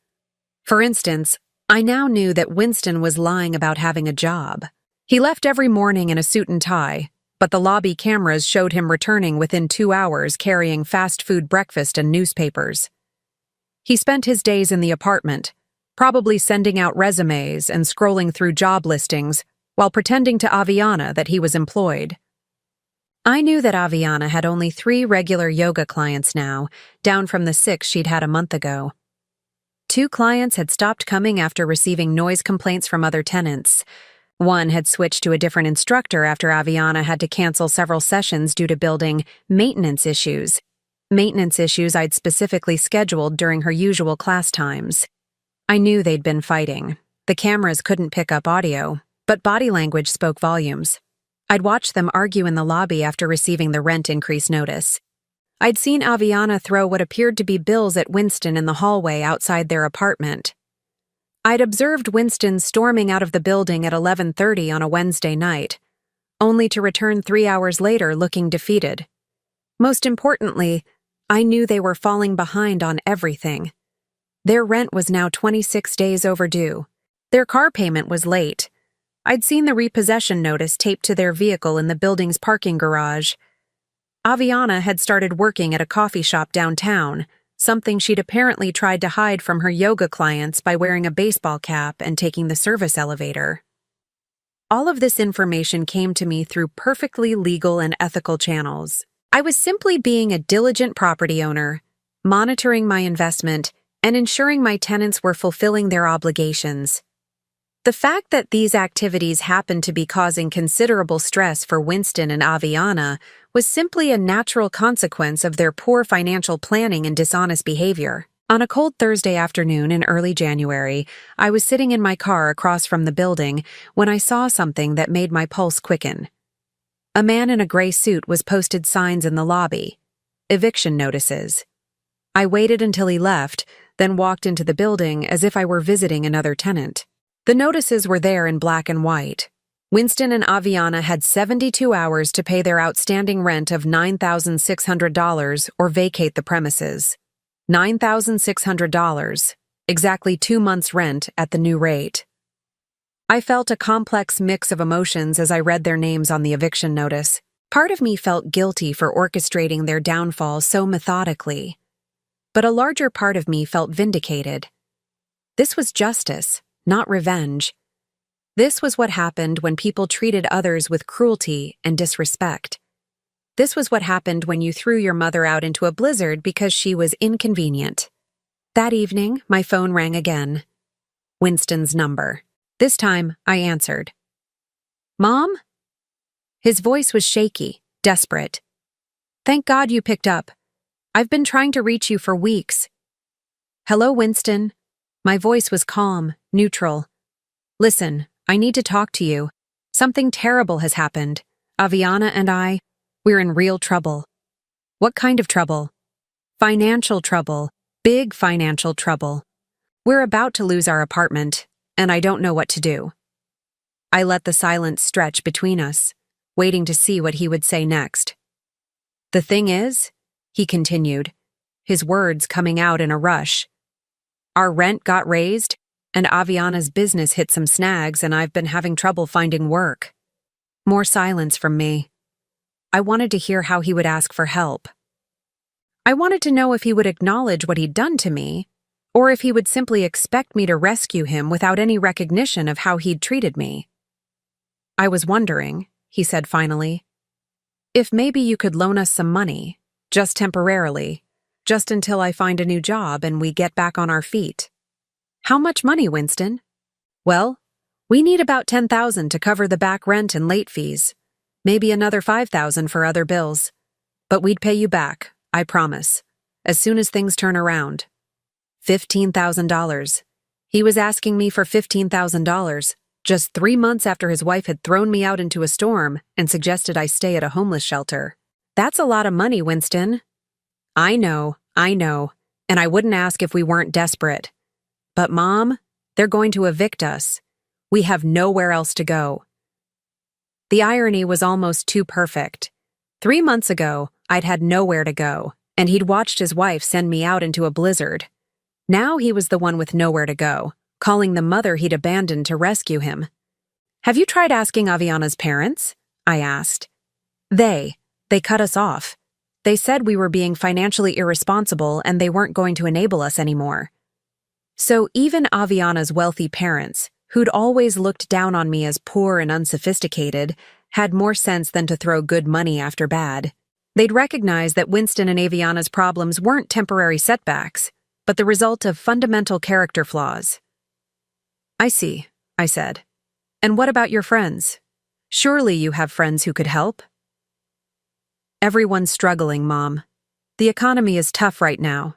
For instance, I now knew that Winston was lying about having a job. He left every morning in a suit and tie, but the lobby cameras showed him returning within 2 hours carrying fast food breakfast and newspapers. He spent his days in the apartment, probably sending out resumes and scrolling through job listings while pretending to Aviana that he was employed. I knew that Aviana had only 3 regular yoga clients now, down from the 6 she'd had a month ago. 2 clients had stopped coming after receiving noise complaints from other tenants. One had switched to a different instructor after Aviana had to cancel several sessions due to building maintenance issues. Maintenance issues I'd specifically scheduled during her usual class times. I knew they'd been fighting. The cameras couldn't pick up audio, but body language spoke volumes. I'd watched them argue in the lobby after receiving the rent increase notice. I'd seen Aviana throw what appeared to be bills at Winston in the hallway outside their apartment. I'd observed Winston storming out of the building at 11:30 on a Wednesday night, only to return 3 hours later looking defeated. Most importantly, I knew they were falling behind on everything. Their rent was now 26 days overdue. Their car payment was late. I'd seen the repossession notice taped to their vehicle in the building's parking garage. Aviana had started working at a coffee shop downtown, something she'd apparently tried to hide from her yoga clients by wearing a baseball cap and taking the service elevator. All of this information came to me through perfectly legal and ethical channels. I was simply being a diligent property owner, monitoring my investment, and ensuring my tenants were fulfilling their obligations. The fact that these activities happened to be causing considerable stress for Winston and Aviana was simply a natural consequence of their poor financial planning and dishonest behavior. On a cold Thursday afternoon in early January, I was sitting in my car across from the building when I saw something that made my pulse quicken. A man in a gray suit was posted signs in the lobby: eviction notices. I waited until he left, then walked into the building as if I were visiting another tenant. The notices were there in black and white. Winston and Aviana had 72 hours to pay their outstanding rent of $9,600 or vacate the premises. $9,600, exactly 2 months' rent at the new rate. I felt a complex mix of emotions as I read their names on the eviction notice. Part of me felt guilty for orchestrating their downfall so methodically, but a larger part of me felt vindicated. This was justice, not revenge. This was what happened when people treated others with cruelty and disrespect. This was what happened when you threw your mother out into a blizzard because she was inconvenient. That evening, my phone rang again. Winston's number. This time, I answered. "Mom?" His voice was shaky, desperate. "Thank God you picked up. I've been trying to reach you for weeks." "Hello, Winston." My voice was calm, neutral. "Listen, I need to talk to you. Something terrible has happened. Aviana and we're in real trouble." "What kind of trouble?" "Financial trouble. Big financial trouble. We're about to lose our apartment, and I don't know what to do." I let the silence stretch between us, waiting to see what he would say next. "The thing is," he continued, his words coming out in a rush, "our rent got raised, and Aviana's business hit some snags, and I've been having trouble finding work." More silence from me. I wanted to hear how he would ask for help. I wanted to know if he would acknowledge what he'd done to me, or if he would simply expect me to rescue him without any recognition of how he'd treated me. "I was wondering," he said finally, "if maybe you could loan us some money, just temporarily, just until I find a new job and we get back on our feet." "How much money, Winston?" "Well, we need about $10,000 to cover the back rent and late fees, maybe another $5,000 for other bills. But we'd pay you back, I promise, as soon as things turn around. $15,000. He was asking me for $15,000 just 3 months after his wife had thrown me out into a storm and suggested I stay at a homeless shelter. That's a lot of money, Winston. I know, and I wouldn't ask if we weren't desperate. But Mom, they're going to evict us. We have nowhere else to go. The irony was almost too perfect. 3 months ago, I'd had nowhere to go, and he'd watched his wife send me out into a blizzard. Now he was the one with nowhere to go, calling the mother he'd abandoned to rescue him. Have you tried asking Aviana's parents? I asked. They cut us off. They said we were being financially irresponsible and they weren't going to enable us anymore. So even Aviana's wealthy parents, who'd always looked down on me as poor and unsophisticated, had more sense than to throw good money after bad. They'd recognized that Winston and Aviana's problems weren't temporary setbacks, but the result of fundamental character flaws. I see, I said. And what about your friends? Surely you have friends who could help? Everyone's struggling, Mom. The economy is tough right now.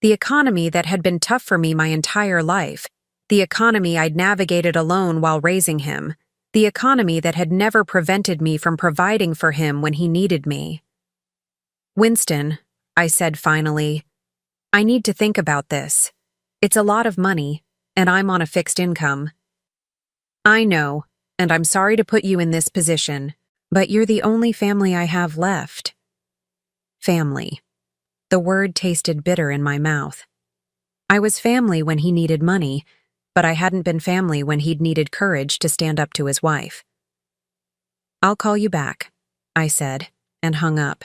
The economy that had been tough for me my entire life. The economy I'd navigated alone while raising him. The economy that had never prevented me from providing for him when he needed me. Winston, I said finally, I need to think about this. It's a lot of money, and I'm on a fixed income. I know, and I'm sorry to put you in this position, but you're the only family I have left. Family. The word tasted bitter in my mouth. I was family when he needed money, but I hadn't been family when he'd needed courage to stand up to his wife. I'll call you back, I said, and hung up.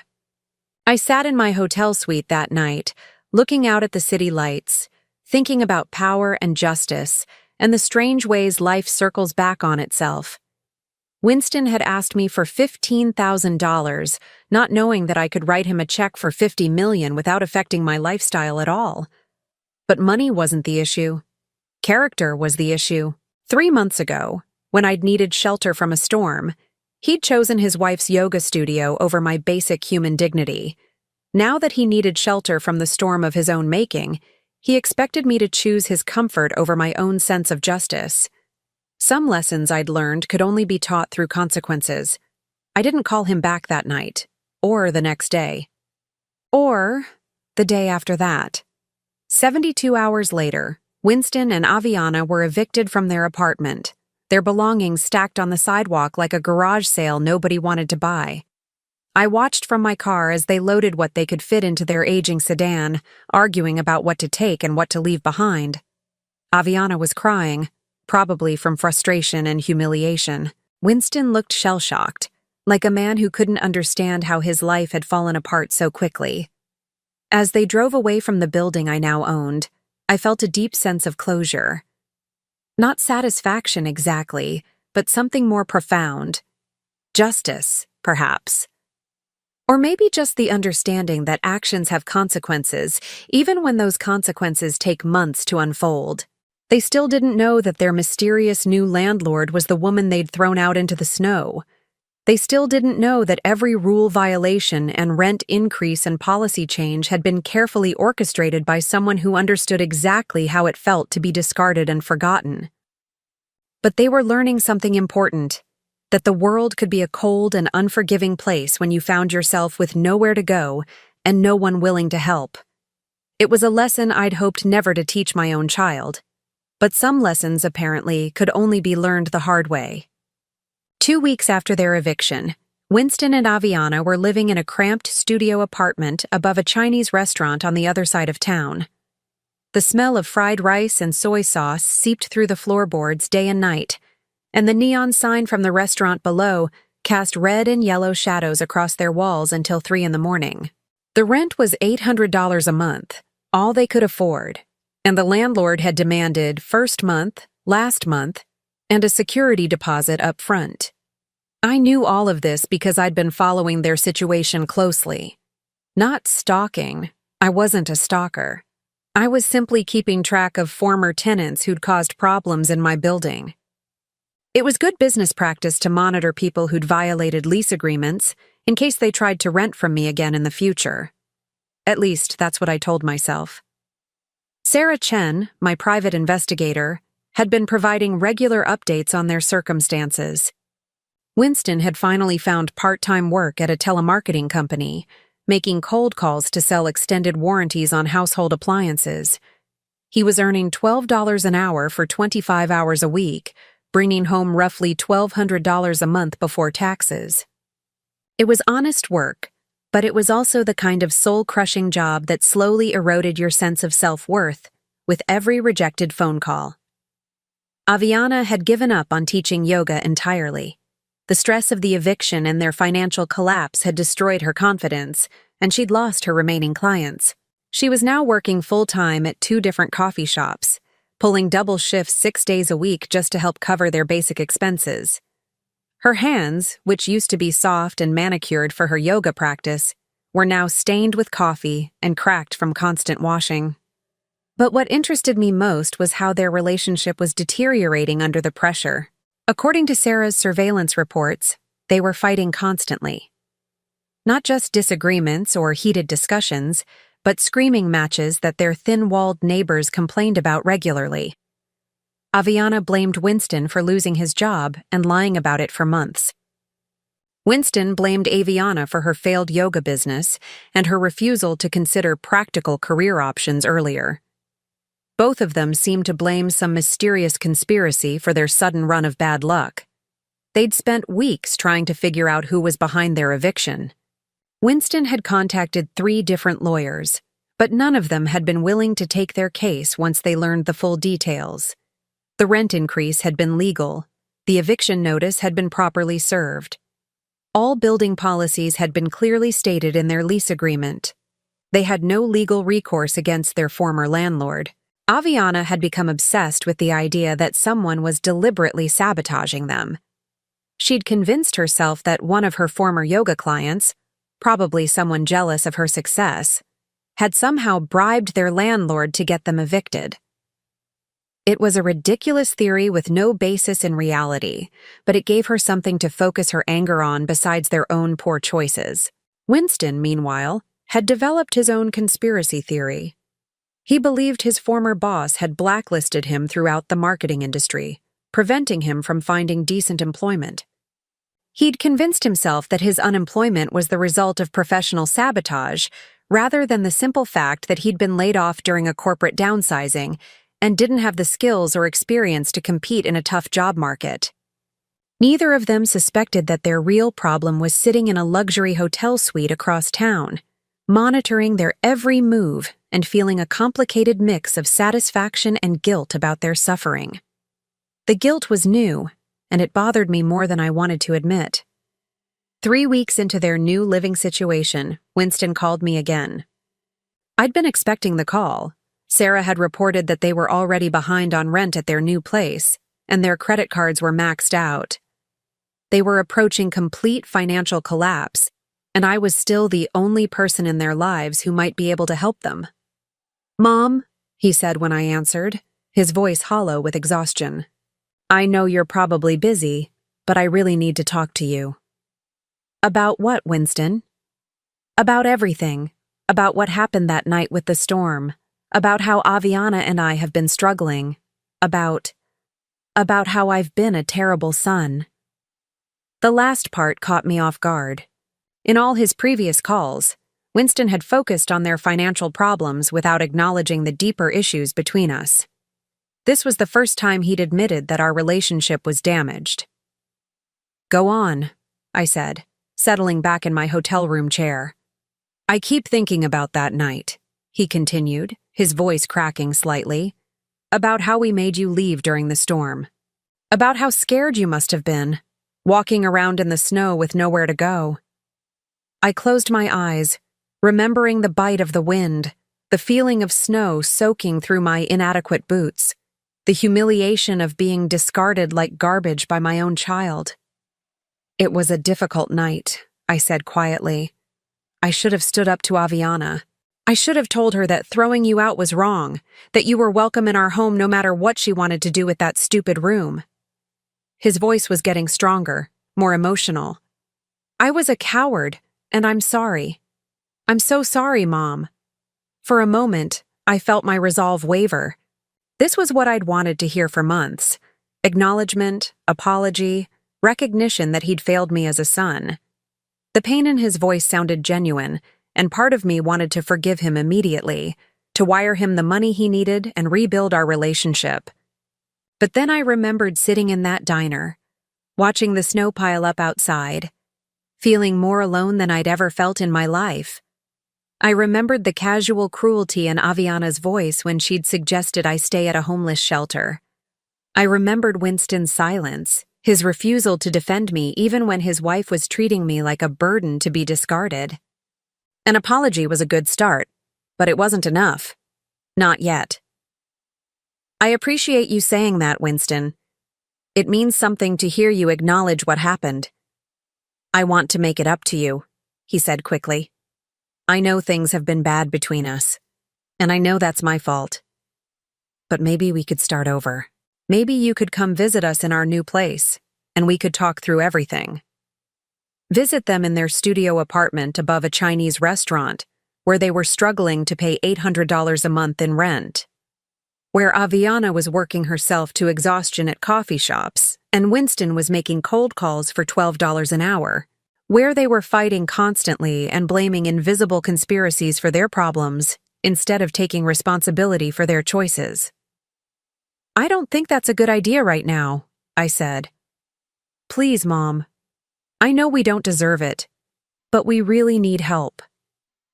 I sat in my hotel suite that night, looking out at the city lights, thinking about power and justice, and the strange ways life circles back on itself. Winston had asked me for $15,000, not knowing that I could write him a check for $50 million without affecting my lifestyle at all. But money wasn't the issue. Character was the issue. 3 months ago, when I'd needed shelter from a storm, he'd chosen his wife's yoga studio over my basic human dignity. Now that he needed shelter from the storm of his own making, he expected me to choose his comfort over my own sense of justice. Some lessons I'd learned could only be taught through consequences. I didn't call him back that night, or the next day, or the day after that. 72 hours later, Winston and Aviana were evicted from their apartment, their belongings stacked on the sidewalk like a garage sale nobody wanted to buy. I watched from my car as they loaded what they could fit into their aging sedan, arguing about what to take and what to leave behind. Aviana was crying, probably from frustration and humiliation. Winston looked shell-shocked, like a man who couldn't understand how his life had fallen apart so quickly. As they drove away from the building I now owned, I felt a deep sense of closure. Not satisfaction exactly, but something more profound. Justice, perhaps. Or maybe just the understanding that actions have consequences, even when those consequences take months to unfold. They still didn't know that their mysterious new landlord was the woman they'd thrown out into the snow. They still didn't know that every rule violation and rent increase and policy change had been carefully orchestrated by someone who understood exactly how it felt to be discarded and forgotten. But they were learning something important. That the world could be a cold and unforgiving place when you found yourself with nowhere to go and no one willing to help. It was a lesson I'd hoped never to teach my own child, but some lessons, apparently, could only be learned the hard way. 2 weeks after their eviction, Winston and Aviana were living in a cramped studio apartment above a Chinese restaurant on the other side of town. The smell of fried rice and soy sauce seeped through the floorboards day and night, and the neon sign from the restaurant below cast red and yellow shadows across their walls until 3 a.m. The rent was $800 a month, all they could afford, and the landlord had demanded first month, last month, and a security deposit up front. I knew all of this because I'd been following their situation closely. Not stalking. I wasn't a stalker. I was simply keeping track of former tenants who'd caused problems in my building. It was good business practice to monitor people who'd violated lease agreements, in case they tried to rent from me again in the future. At least, that's what I told myself. Sarah Chen, my private investigator, had been providing regular updates on their circumstances. Winston had finally found part-time work at a telemarketing company, making cold calls to sell extended warranties on household appliances. He was earning $12 an hour for 25 hours a week, bringing home roughly $1,200 a month before taxes. It was honest work, but it was also the kind of soul-crushing job that slowly eroded your sense of self-worth with every rejected phone call. Aviana had given up on teaching yoga entirely. The stress of the eviction and their financial collapse had destroyed her confidence, and she'd lost her remaining clients. She was now working full-time at 2 different coffee shops, pulling double shifts 6 days a week just to help cover their basic expenses. Her hands, which used to be soft and manicured for her yoga practice, were now stained with coffee and cracked from constant washing. But what interested me most was how their relationship was deteriorating under the pressure. According to Sarah's surveillance reports, they were fighting constantly. Not just disagreements or heated discussions, but screaming matches that their thin-walled neighbors complained about regularly. Aviana blamed Winston for losing his job and lying about it for months. Winston blamed Aviana for her failed yoga business and her refusal to consider practical career options earlier. Both of them seemed to blame some mysterious conspiracy for their sudden run of bad luck. They'd spent weeks trying to figure out who was behind their eviction. Winston had contacted 3 different lawyers, but none of them had been willing to take their case once they learned the full details. The rent increase had been legal. The eviction notice had been properly served. All building policies had been clearly stated in their lease agreement. They had no legal recourse against their former landlord. Aviana had become obsessed with the idea that someone was deliberately sabotaging them. She'd convinced herself that one of her former yoga clients, probably someone jealous of her success, had somehow bribed their landlord to get them evicted. It was a ridiculous theory with no basis in reality, but it gave her something to focus her anger on besides their own poor choices. Winston, meanwhile, had developed his own conspiracy theory. He believed his former boss had blacklisted him throughout the marketing industry, preventing him from finding decent employment. He'd convinced himself that his unemployment was the result of professional sabotage rather than the simple fact that he'd been laid off during a corporate downsizing and didn't have the skills or experience to compete in a tough job market. Neither of them suspected that their real problem was sitting in a luxury hotel suite across town, monitoring their every move and feeling a complicated mix of satisfaction and guilt about their suffering. The guilt was new, and it bothered me more than I wanted to admit. 3 weeks into their new living situation, Winston called me again. I'd been expecting the call. Sarah had reported that they were already behind on rent at their new place, and their credit cards were maxed out. They were approaching complete financial collapse, and I was still the only person in their lives who might be able to help them. "Mom," he said when I answered, his voice hollow with exhaustion. "I know you're probably busy, but I really need to talk to you." "About what, Winston?" "About everything. About what happened that night with the storm. About how Aviana and I have been struggling. About how I've been a terrible son." The last part caught me off guard. In all his previous calls, Winston had focused on their financial problems without acknowledging the deeper issues between us. This was the first time he'd admitted that our relationship was damaged. "Go on," I said, settling back in my hotel room chair. "I keep thinking about that night," he continued, his voice cracking slightly. "About how we made you leave during the storm. About how scared you must have been, walking around in the snow with nowhere to go." I closed my eyes, remembering the bite of the wind, the feeling of snow soaking through my inadequate boots, the humiliation of being discarded like garbage by my own child. "It was a difficult night," I said quietly. "I should have stood up to Aviana. I should have told her that throwing you out was wrong, that you were welcome in our home no matter what she wanted to do with that stupid room." His voice was getting stronger, more emotional. I was a coward, and I'm sorry. I'm so sorry, Mom. For a moment, I felt my resolve waver. This was what I'd wanted to hear for months. Acknowledgement, apology, recognition that he'd failed me as a son. The pain in his voice sounded genuine, and part of me wanted to forgive him immediately, to wire him the money he needed and rebuild our relationship. But then I remembered sitting in that diner, watching the snow pile up outside, feeling more alone than I'd ever felt in my life. I remembered the casual cruelty in Aviana's voice when she'd suggested I stay at a homeless shelter. I remembered Winston's silence, his refusal to defend me even when his wife was treating me like a burden to be discarded. An apology was a good start, but it wasn't enough. Not yet. I appreciate you saying that, Winston. It means something to hear you acknowledge what happened. I want to make it up to you, he said quickly. I know things have been bad between us, and I know that's my fault. But maybe we could start over. Maybe you could come visit us in our new place, and we could talk through everything. Visit them in their studio apartment above a Chinese restaurant, where they were struggling to pay $800 a month in rent. Where Aviana was working herself to exhaustion at coffee shops, and Winston was making cold calls for $12 an hour. Where they were fighting constantly and blaming invisible conspiracies for their problems, instead of taking responsibility for their choices. I don't think that's a good idea right now, I said. Please, Mom. I know we don't deserve it, but we really need help.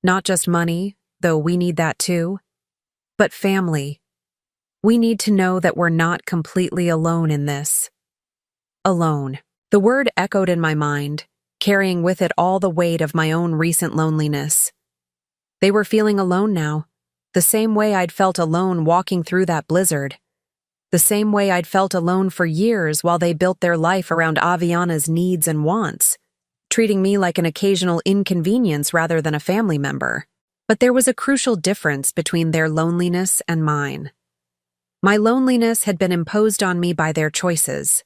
Not just money, though we need that too, but family. We need to know that we're not completely alone in this. Alone. The word echoed in my mind, carrying with it all the weight of my own recent loneliness. They were feeling alone now, the same way I'd felt alone walking through that blizzard. The same way I'd felt alone for years while they built their life around Aviana's needs and wants, treating me like an occasional inconvenience rather than a family member. But there was a crucial difference between their loneliness and mine. My loneliness had been imposed on me by their choices.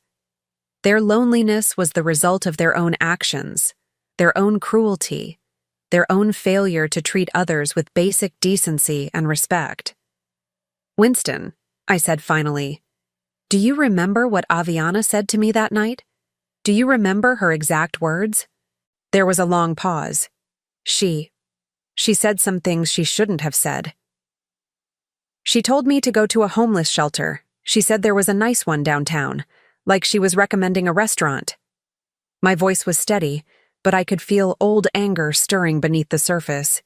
Their loneliness was the result of their own actions, their own cruelty, their own failure to treat others with basic decency and respect. Winston, I said finally, do you remember what Aviana said to me that night? Do you remember her exact words? There was a long pause. She said some things she shouldn't have said. She told me to go to a homeless shelter. She said there was a nice one downtown, like she was recommending a restaurant. My voice was steady, but I could feel old anger stirring beneath the surface.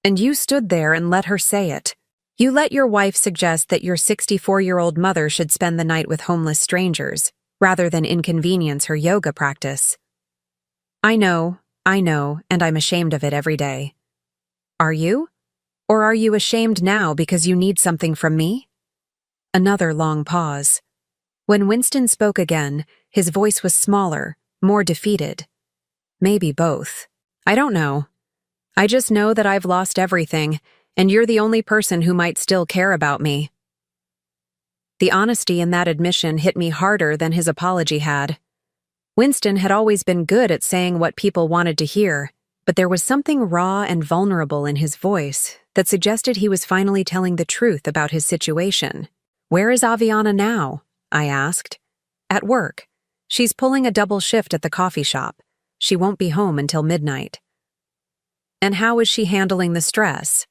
And you stood there and let her say it. You let your wife suggest that your 64-year-old mother should spend the night with homeless strangers, rather than inconvenience her yoga practice. I know, and I'm ashamed of it every day. Are you? Or are you ashamed now because you need something from me? Another long pause. When Winston spoke again, his voice was smaller, more defeated. Maybe both. I don't know. I just know that I've lost everything, and you're the only person who might still care about me. The honesty in that admission hit me harder than his apology had. Winston had always been good at saying what people wanted to hear, but there was something raw and vulnerable in his voice that suggested he was finally telling the truth about his situation. Where is Aviana now? I asked. At work. She's pulling a double shift at the coffee shop. She won't be home until midnight. And how is she handling the stress?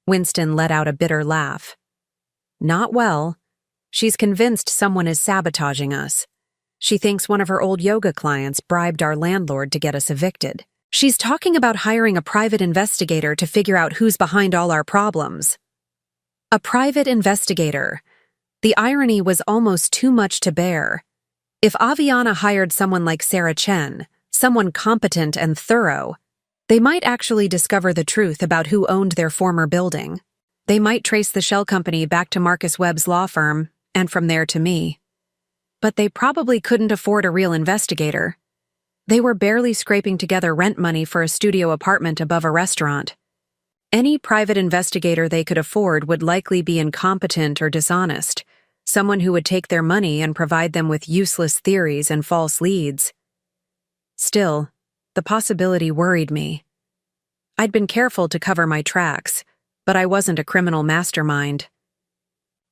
Winston let out a bitter laugh. Not well. She's convinced someone is sabotaging us. She thinks one of her old yoga clients bribed our landlord to get us evicted. She's talking about hiring a private investigator to figure out who's behind all our problems. A private investigator. The irony was almost too much to bear. If Aviana hired someone like Sarah Chen, someone competent and thorough, they might actually discover the truth about who owned their former building. They might trace the shell company back to Marcus Webb's law firm, and from there to me. But they probably couldn't afford a real investigator. They were barely scraping together rent money for a studio apartment above a restaurant. Any private investigator they could afford would likely be incompetent or dishonest, someone who would take their money and provide them with useless theories and false leads. Still, the possibility worried me. I'd been careful to cover my tracks, but I wasn't a criminal mastermind.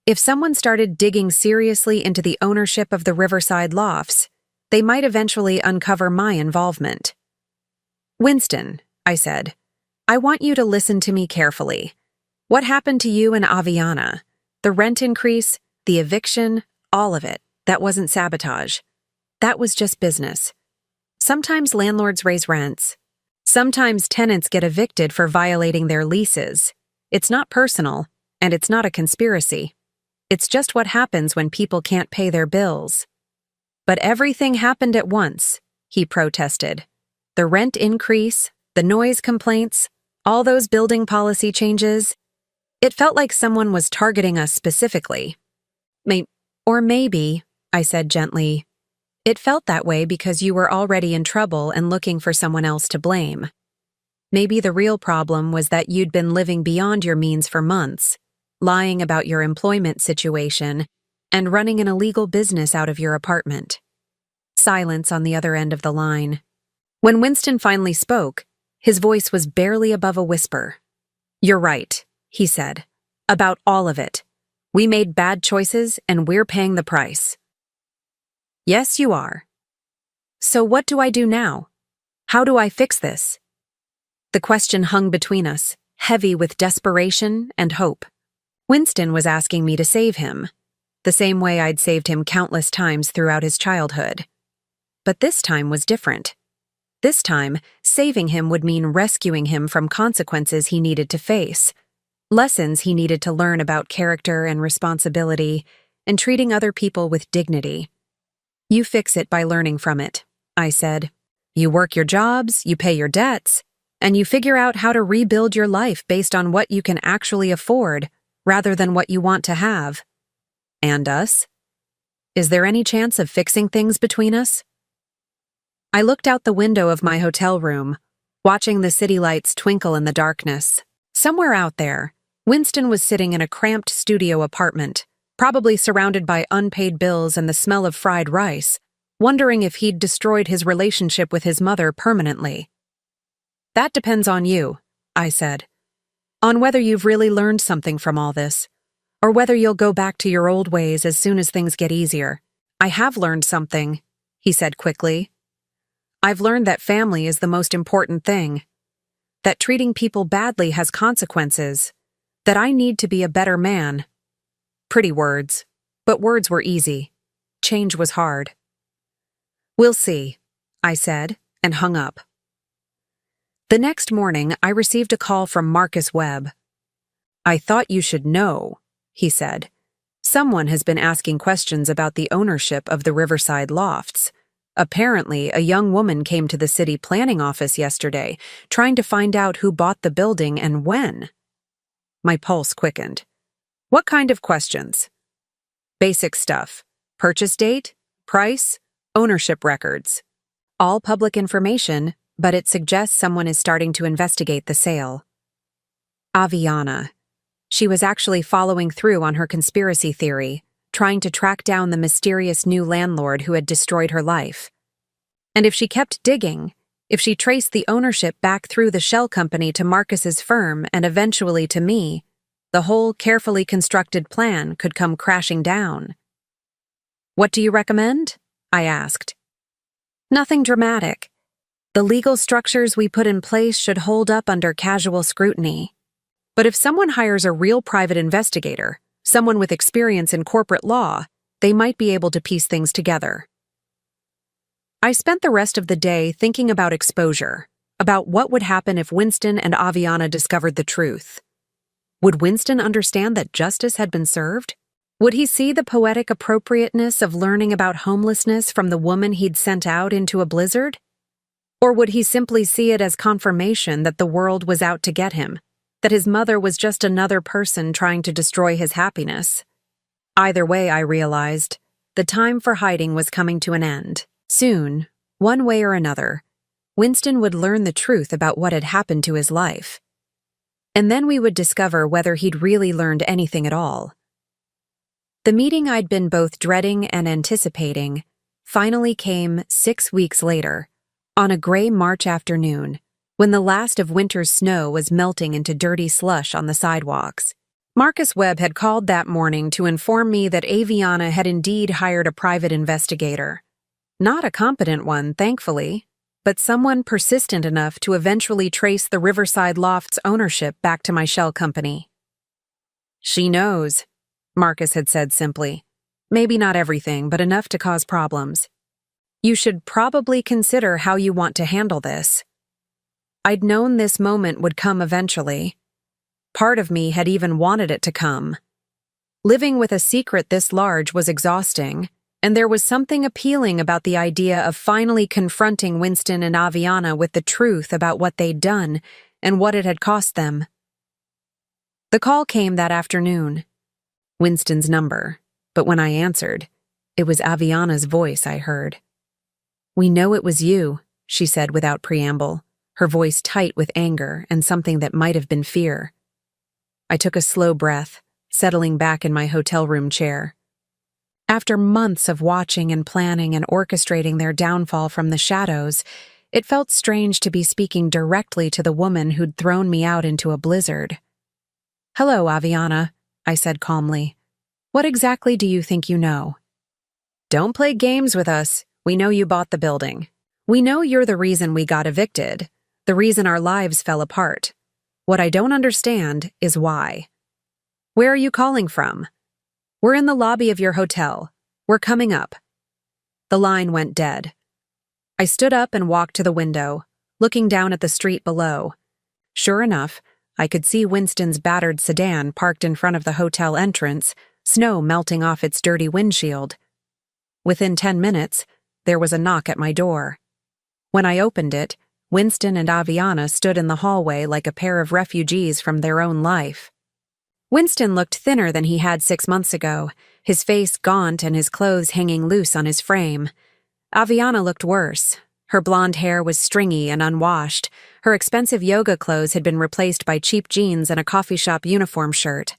If someone started digging seriously into the ownership of the Riverside lofts, they might eventually uncover my involvement. "Winston," I said, "I want you to listen to me carefully. What happened to you and Aviana? The rent increase, the eviction, all of it, that wasn't sabotage. That was just business. Sometimes landlords raise rents. Sometimes tenants get evicted for violating their leases. It's not personal, and it's not a conspiracy. It's just what happens when people can't pay their bills." "But everything happened at once," he protested. "The rent increase, the noise complaints, all those building policy changes. It felt like someone was targeting us specifically." Or maybe," I said gently, "it felt that way because you were already in trouble and looking for someone else to blame. Maybe the real problem was that you'd been living beyond your means for months, lying about your employment situation, and running an illegal business out of your apartment." Silence on the other end of the line. When Winston finally spoke, his voice was barely above a whisper. "You're right," he said. "About all of it. We made bad choices and we're paying the price." "Yes, you are." "So what do I do now? How do I fix this?" The question hung between us, heavy with desperation and hope. Winston was asking me to save him, the same way I'd saved him countless times throughout his childhood. But this time was different. This time, saving him would mean rescuing him from consequences he needed to face, lessons he needed to learn about character and responsibility, and treating other people with dignity. "You fix it by learning from it," I said. "You work your jobs, you pay your debts, and you figure out how to rebuild your life based on what you can actually afford, rather than what you want to have. And us? Is there any chance of fixing things between us?" I looked out the window of my hotel room, watching the city lights twinkle in the darkness. Somewhere out there, Winston was sitting in a cramped studio apartment, probably surrounded by unpaid bills and the smell of fried rice, wondering if he'd destroyed his relationship with his mother permanently. "That depends on you," I said. "On whether you've really learned something from all this, or whether you'll go back to your old ways as soon as things get easier." "I have learned something," he said quickly. "I've learned that family is the most important thing, that treating people badly has consequences, that I need to be a better man." Pretty words, but words were easy. Change was hard. "We'll see," I said, and hung up. The next morning, I received a call from Marcus Webb. "I thought you should know," he said. "Someone has been asking questions about the ownership of the Riverside lofts. Apparently, a young woman came to the city planning office yesterday, trying to find out who bought the building and when." My pulse quickened. "What kind of questions?" "Basic stuff. Purchase date, price, ownership records. All public information, but it suggests someone is starting to investigate the sale." Aviana. She was actually following through on her conspiracy theory, trying to track down the mysterious new landlord who had destroyed her life. And if she kept digging, if she traced the ownership back through the shell company to Marcus's firm and eventually to me, the whole carefully constructed plan could come crashing down. "What do you recommend?" I asked. "Nothing dramatic. The legal structures we put in place should hold up under casual scrutiny. But if someone hires a real private investigator, someone with experience in corporate law, they might be able to piece things together." I spent the rest of the day thinking about exposure, about what would happen if Winston and Aviana discovered the truth. Would Winston understand that justice had been served? Would he see the poetic appropriateness of learning about homelessness from the woman he'd sent out into a blizzard? Or would he simply see it as confirmation that the world was out to get him, that his mother was just another person trying to destroy his happiness? Either way, I realized, the time for hiding was coming to an end. Soon, one way or another, Winston would learn the truth about what had happened to his life. And then we would discover whether he'd really learned anything at all. The meeting I'd been both dreading and anticipating finally came 6 weeks later, On a gray March afternoon, when the last of winter's snow was melting into dirty slush on the sidewalks, Marcus Webb had called that morning to inform me that Aviana had indeed hired a private investigator. Not a competent one, thankfully, but someone persistent enough to eventually trace the Riverside Loft's ownership back to my shell company. "She knows," Marcus had said simply. "Maybe not everything, but enough to cause problems. You should probably consider how you want to handle this." I'd known this moment would come eventually. Part of me had even wanted it to come. Living with a secret this large was exhausting, and there was something appealing about the idea of finally confronting Winston and Aviana with the truth about what they'd done and what it had cost them. The call came that afternoon. Winston's number, but when I answered, it was Aviana's voice I heard. "We know it was you," she said without preamble, her voice tight with anger and something that might have been fear. I took a slow breath, settling back in my hotel room chair. After months of watching and planning and orchestrating their downfall from the shadows, it felt strange to be speaking directly to the woman who'd thrown me out into a blizzard. "Hello, Aviana," I said calmly. "What exactly do you think you know?" "Don't play games with us. We know you bought the building. We know you're the reason we got evicted, the reason our lives fell apart. What I don't understand is why. Where are you calling from?" "We're in the lobby of your hotel. We're coming up." The line went dead. I stood up and walked to the window, looking down at the street below. Sure enough, I could see Winston's battered sedan parked in front of the hotel entrance, snow melting off its dirty windshield. Within 10 minutes, there was a knock at my door. When I opened it, Winston and Aviana stood in the hallway like a pair of refugees from their own life. Winston looked thinner than he had 6 months ago, his face gaunt and his clothes hanging loose on his frame. Aviana looked worse. Her blonde hair was stringy and unwashed. Her expensive yoga clothes had been replaced by cheap jeans and a coffee shop uniform shirt.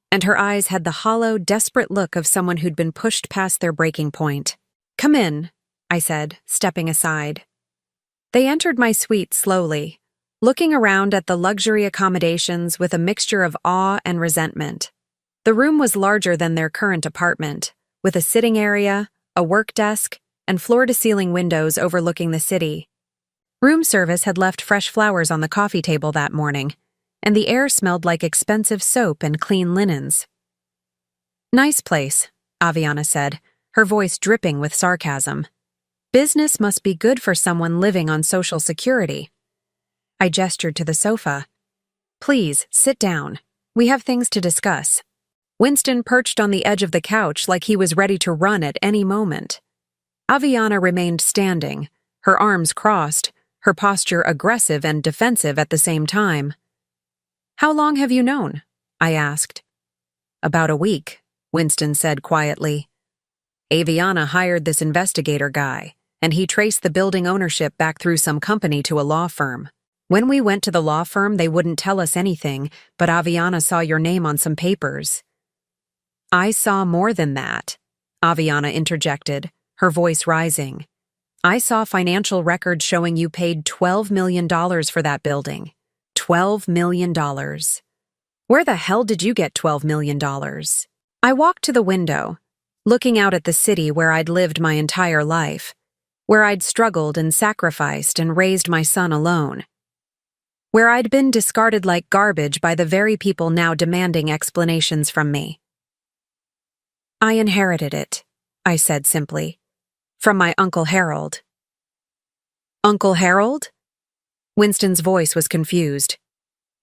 And her eyes had the hollow, desperate look of someone who'd been pushed past their breaking point. "Come in," I said, stepping aside. They entered my suite slowly, looking around at the luxury accommodations with a mixture of awe and resentment. The room was larger than their current apartment, with a sitting area, a work desk, and floor-to-ceiling windows overlooking the city. Room service had left fresh flowers on the coffee table that morning, and the air smelled like expensive soap and clean linens. "Nice place," Aviana said, her voice dripping with sarcasm. "Business must be good for someone living on Social Security." I gestured to the sofa. "Please, sit down. We have things to discuss." Winston perched on the edge of the couch like he was ready to run at any moment. Aviana remained standing, her arms crossed, her posture aggressive and defensive at the same time. "How long have you known?" I asked. "About a week," Winston said quietly. "Aviana hired this investigator guy, and he traced the building ownership back through some company to a law firm. When we went to the law firm, they wouldn't tell us anything, but Aviana saw your name on some papers." "I saw more than that," Aviana interjected, her voice rising. "I saw financial records showing you paid $12 million for that building. $12 million. Where the hell did you get $12 million? I walked to the window, looking out at the city where I'd lived my entire life, where I'd struggled and sacrificed and raised my son alone, where I'd been discarded like garbage by the very people now demanding explanations from me. "I inherited it," I said simply, "from my Uncle Harold." "Uncle Harold?" Winston's voice was confused.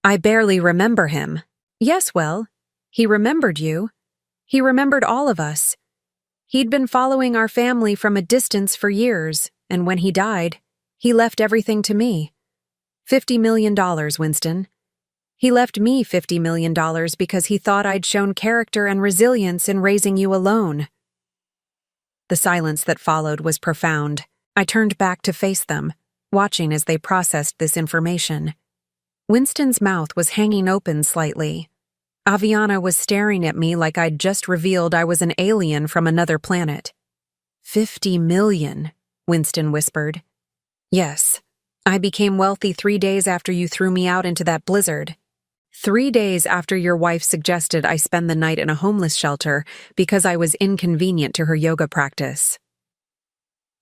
"I barely remember him." "Yes, well, he remembered you. He remembered all of us. He'd been following our family from a distance for years, and when he died, he left everything to me. $50 million, Winston. He left me $50 million because he thought I'd shown character and resilience in raising you alone." The silence that followed was profound. I turned back to face them, watching as they processed this information. Winston's mouth was hanging open slightly. Aviana was staring at me like I'd just revealed I was an alien from another planet. "50 million, Winston whispered. Yes. I became wealthy 3 days after you threw me out into that blizzard. 3 days after your wife suggested I spend the night in a homeless shelter because I was inconvenient to her yoga practice.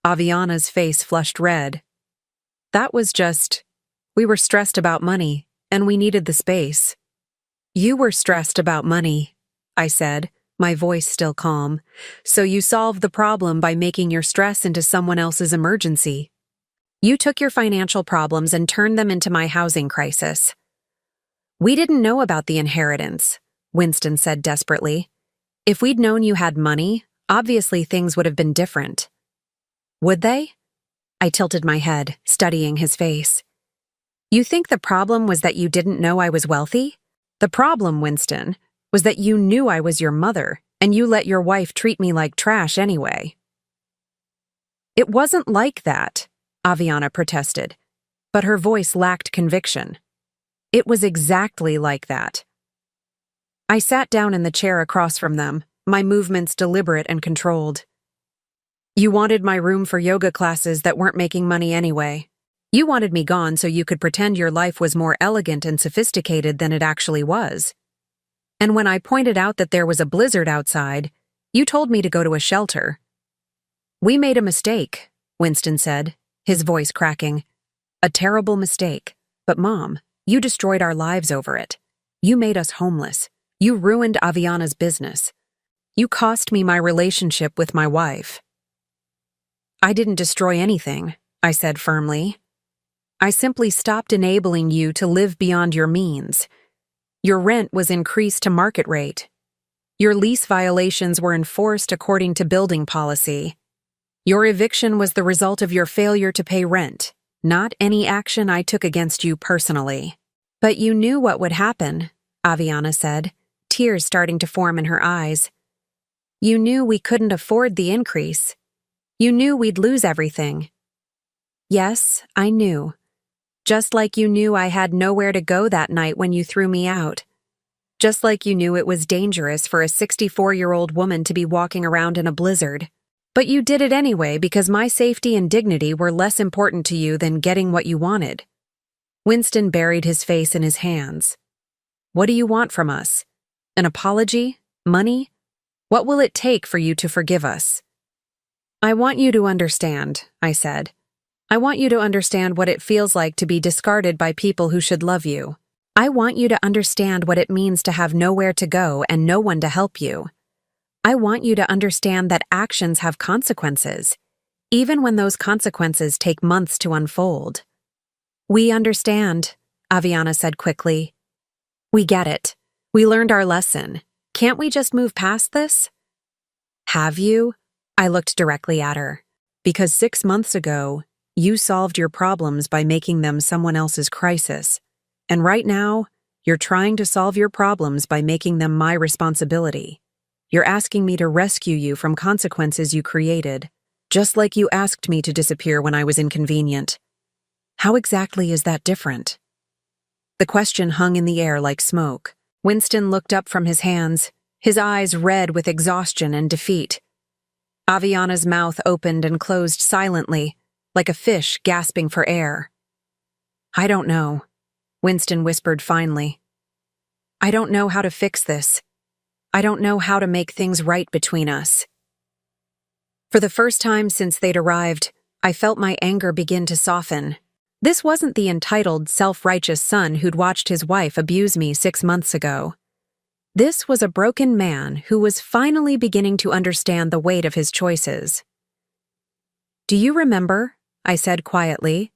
Aviana's face flushed red. That was just, we were stressed about money, and we needed the space. You were stressed about money, I said, my voice still calm. So you solved the problem by making your stress into someone else's emergency. You took your financial problems and turned them into my housing crisis. We didn't know about the inheritance, Winston said desperately. If we'd known you had money, obviously things would have been different. Would they? I tilted my head, studying his face. You think the problem was that you didn't know I was wealthy? The problem, Winston, was that you knew I was your mother, and you let your wife treat me like trash anyway. It wasn't like that, Aviana protested, but her voice lacked conviction. It was exactly like that. I sat down in the chair across from them, my movements deliberate and controlled. You wanted my room for yoga classes that weren't making money anyway. You wanted me gone so you could pretend your life was more elegant and sophisticated than it actually was. And when I pointed out that there was a blizzard outside, you told me to go to a shelter. We made a mistake, Winston said, his voice cracking. A terrible mistake. But Mom, you destroyed our lives over it. You made us homeless. You ruined Aviana's business. You cost me my relationship with my wife. I didn't destroy anything, I said firmly. I simply stopped enabling you to live beyond your means. Your rent was increased to market rate. Your lease violations were enforced according to building policy. Your eviction was the result of your failure to pay rent, not any action I took against you personally. But you knew what would happen, Aviana said, tears starting to form in her eyes. You knew we couldn't afford the increase. You knew we'd lose everything. Yes, I knew. Just like you knew I had nowhere to go that night when you threw me out. Just like you knew it was dangerous for a 64-year-old woman to be walking around in a blizzard. But you did it anyway because my safety and dignity were less important to you than getting what you wanted. Winston buried his face in his hands. What do you want from us? An apology? Money? What will it take for you to forgive us? I want you to understand, I said. I want you to understand what it feels like to be discarded by people who should love you. I want you to understand what it means to have nowhere to go and no one to help you. I want you to understand that actions have consequences, even when those consequences take months to unfold. We understand, Aviana said quickly. We get it. We learned our lesson. Can't we just move past this? Have you? I looked directly at her. Because 6 months ago, you solved your problems by making them someone else's crisis. And right now, you're trying to solve your problems by making them my responsibility. You're asking me to rescue you from consequences you created, just like you asked me to disappear when I was inconvenient. How exactly is that different? The question hung in the air like smoke. Winston looked up from his hands, his eyes red with exhaustion and defeat. Aviana's mouth opened and closed silently, like a fish gasping for air. I don't know, Winston whispered finally. I don't know how to fix this. I don't know how to make things right between us. For the first time since they'd arrived, I felt my anger begin to soften. This wasn't the entitled, self-righteous son who'd watched his wife abuse me 6 months ago. This was a broken man who was finally beginning to understand the weight of his choices. Do you remember, I said quietly,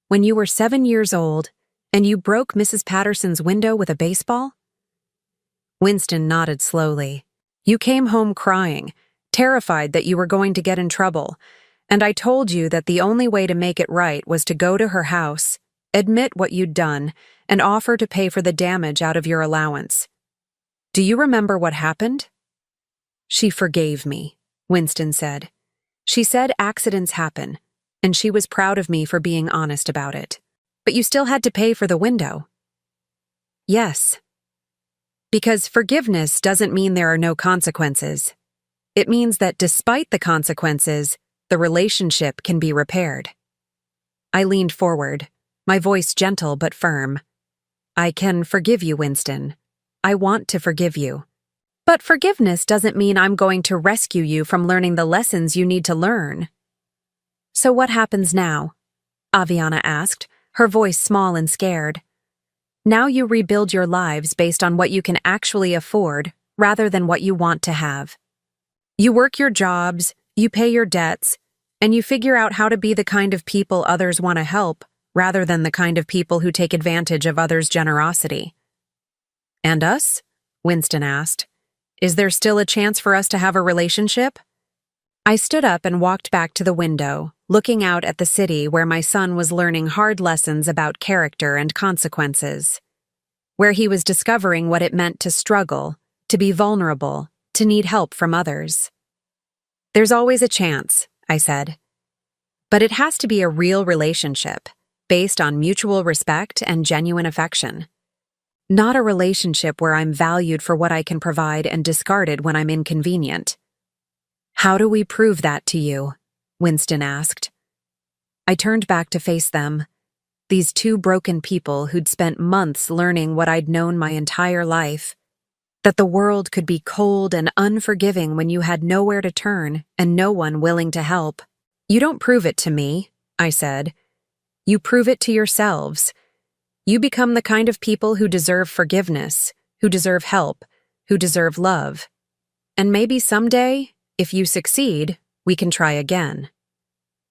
when you were 7 years old and you broke Mrs. Patterson's window with a baseball? Winston nodded slowly. You came home crying, terrified that you were going to get in trouble, and I told you that the only way to make it right was to go to her house, admit what you'd done, and offer to pay for the damage out of your allowance. Do you remember what happened? She forgave me, Winston said. She said accidents happen, and she was proud of me for being honest about it. But you still had to pay for the window. Yes. Because forgiveness doesn't mean there are no consequences. It means that despite the consequences, the relationship can be repaired. I leaned forward, my voice gentle but firm. I can forgive you, Winston. I want to forgive you. But forgiveness doesn't mean I'm going to rescue you from learning the lessons you need to learn. So what happens now? Aviana asked, her voice small and scared. Now you rebuild your lives based on what you can actually afford rather than what you want to have. You work your jobs, you pay your debts, and you figure out how to be the kind of people others want to help rather than the kind of people who take advantage of others' generosity. And us? Winston asked. Is there still a chance for us to have a relationship? I stood up and walked back to the window, looking out at the city where my son was learning hard lessons about character and consequences, where he was discovering what it meant to struggle, to be vulnerable, to need help from others. There's always a chance, I said. But it has to be a real relationship, based on mutual respect and genuine affection. Not a relationship where I'm valued for what I can provide and discarded when I'm inconvenient. How do we prove that to you? Winston asked. I turned back to face them, these two broken people who'd spent months learning what I'd known my entire life, that the world could be cold and unforgiving when you had nowhere to turn and no one willing to help. You don't prove it to me, I said. You prove it to yourselves. You become the kind of people who deserve forgiveness, who deserve help, who deserve love. And maybe someday, if you succeed, we can try again.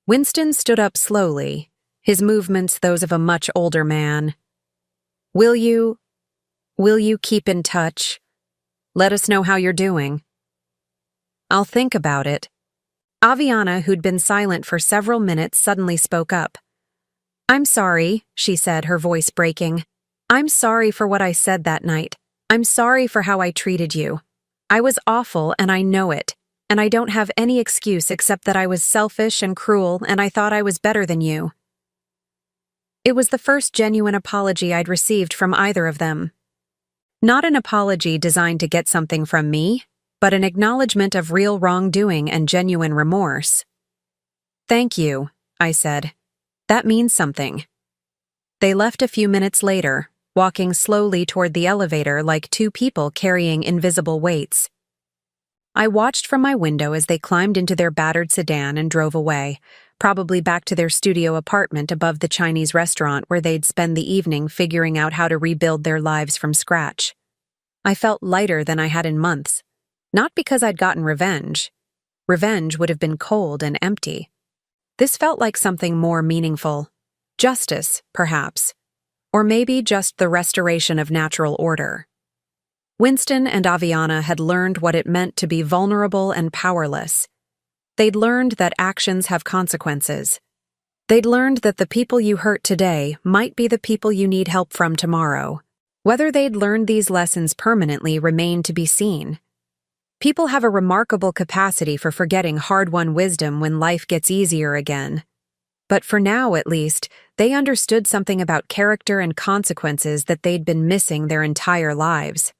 Winston stood up slowly, his movements those of a much older man. Will you keep in touch? Let us know how you're doing. I'll think about it. Aviana, who'd been silent for several minutes, suddenly spoke up. I'm sorry, she said, her voice breaking. I'm sorry for what I said that night. I'm sorry for how I treated you. I was awful and I know it, and I don't have any excuse except that I was selfish and cruel and I thought I was better than you. It was the first genuine apology I'd received from either of them. Not an apology designed to get something from me, but an acknowledgement of real wrongdoing and genuine remorse. Thank you, I said. That means something. They left a few minutes later, walking slowly toward the elevator like two people carrying invisible weights. I watched from my window as they climbed into their battered sedan and drove away, probably back to their studio apartment above the Chinese restaurant where they'd spend the evening figuring out how to rebuild their lives from scratch. I felt lighter than I had in months, not because I'd gotten revenge. Revenge would have been cold and empty. This felt like something more meaningful. Justice, perhaps. Or maybe just the restoration of natural order. Winston and Aviana had learned what it meant to be vulnerable and powerless. They'd learned that actions have consequences. They'd learned that the people you hurt today might be the people you need help from tomorrow. Whether they'd learned these lessons permanently remained to be seen. People have a remarkable capacity for forgetting hard-won wisdom when life gets easier again. But for now, at least, they understood something about character and consequences that they'd been missing their entire lives.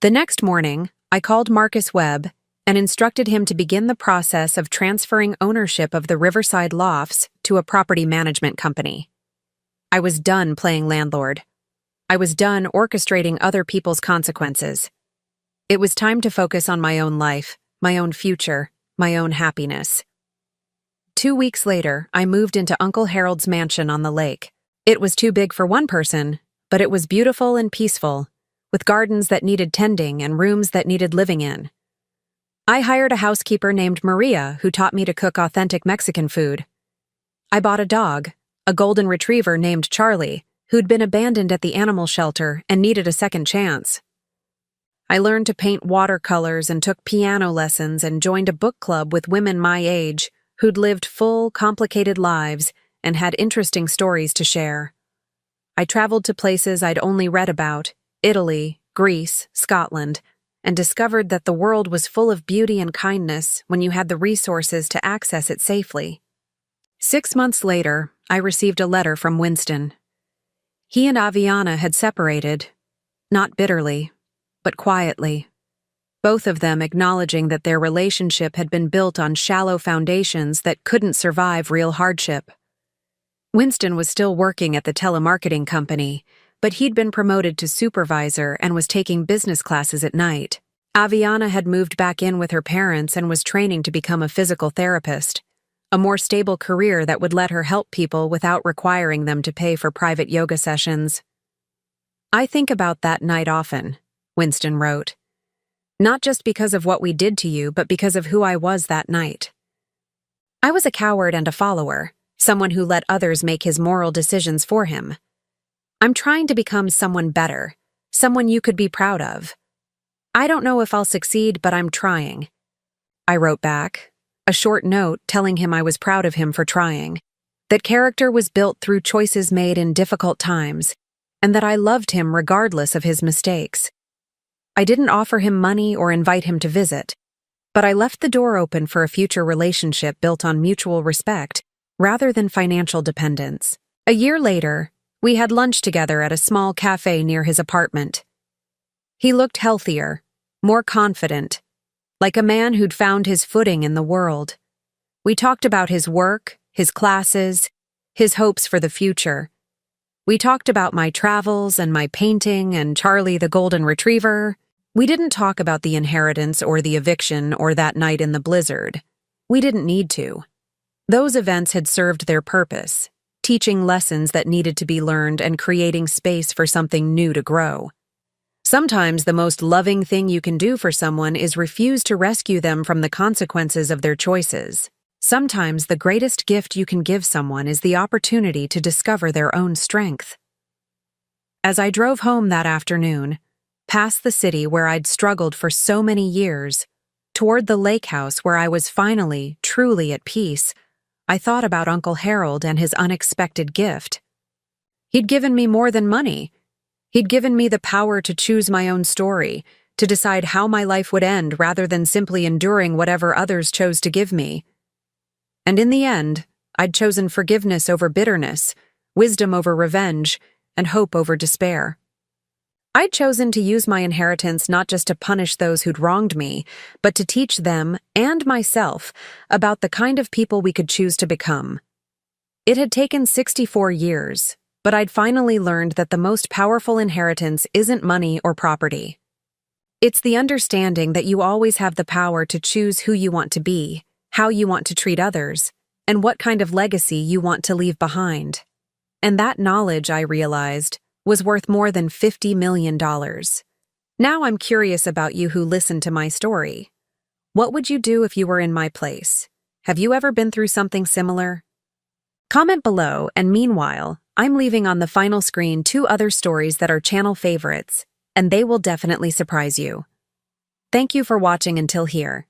The next morning, I called Marcus Webb and instructed him to begin the process of transferring ownership of the Riverside Lofts to a property management company. I was done playing landlord. I was done orchestrating other people's consequences. It was time to focus on my own life, my own future, my own happiness. 2 weeks later, I moved into Uncle Harold's mansion on the lake. It was too big for one person, but it was beautiful and peaceful, with gardens that needed tending and rooms that needed living in. I hired a housekeeper named Maria who taught me to cook authentic Mexican food. I bought a dog, a golden retriever named Charlie, who'd been abandoned at the animal shelter and needed a second chance. I learned to paint watercolors and took piano lessons and joined a book club with women my age who'd lived full, complicated lives and had interesting stories to share. I traveled to places I'd only read about, Italy, Greece, Scotland, and discovered that the world was full of beauty and kindness when you had the resources to access it safely. 6 months later, I received a letter from Winston. He and Aviana had separated, not bitterly, but quietly, both of them acknowledging that their relationship had been built on shallow foundations that couldn't survive real hardship. Winston was still working at the telemarketing company, but he'd been promoted to supervisor and was taking business classes at night. Aviana had moved back in with her parents and was training to become a physical therapist, a more stable career that would let her help people without requiring them to pay for private yoga sessions. "I think about that night often," Winston wrote. "Not just because of what we did to you, but because of who I was that night. I was a coward and a follower, someone who let others make his moral decisions for him. I'm trying to become someone better, someone you could be proud of. I don't know if I'll succeed, but I'm trying." I wrote back, a short note telling him I was proud of him for trying, that character was built through choices made in difficult times, and that I loved him regardless of his mistakes. I didn't offer him money or invite him to visit, but I left the door open for a future relationship built on mutual respect rather than financial dependence. A year later, we had lunch together at a small cafe near his apartment. He looked healthier, more confident, like a man who'd found his footing in the world. We talked about his work, his classes, his hopes for the future. We talked about my travels and my painting and Charlie the golden retriever. We didn't talk about the inheritance or the eviction or that night in the blizzard. We didn't need to. Those events had served their purpose, teaching lessons that needed to be learned and creating space for something new to grow. Sometimes the most loving thing you can do for someone is refuse to rescue them from the consequences of their choices. Sometimes the greatest gift you can give someone is the opportunity to discover their own strength. As I drove home that afternoon, past the city where I'd struggled for so many years, toward the lake house where I was finally, truly at peace, I thought about Uncle Harold and his unexpected gift. He'd given me more than money. He'd given me the power to choose my own story, to decide how my life would end rather than simply enduring whatever others chose to give me. And in the end, I'd chosen forgiveness over bitterness, wisdom over revenge, and hope over despair. I'd chosen to use my inheritance not just to punish those who'd wronged me, but to teach them and myself about the kind of people we could choose to become. It had taken 64 years, but I'd finally learned that the most powerful inheritance isn't money or property. It's the understanding that you always have the power to choose who you want to be, how you want to treat others, and what kind of legacy you want to leave behind. And that knowledge, I realized, was worth more than $50 million. Now I'm curious about you who listened to my story. What would you do if you were in my place? Have you ever been through something similar? Comment below, and meanwhile, I'm leaving on the final screen 2 other stories that are channel favorites, and they will definitely surprise you. Thank you for watching until here.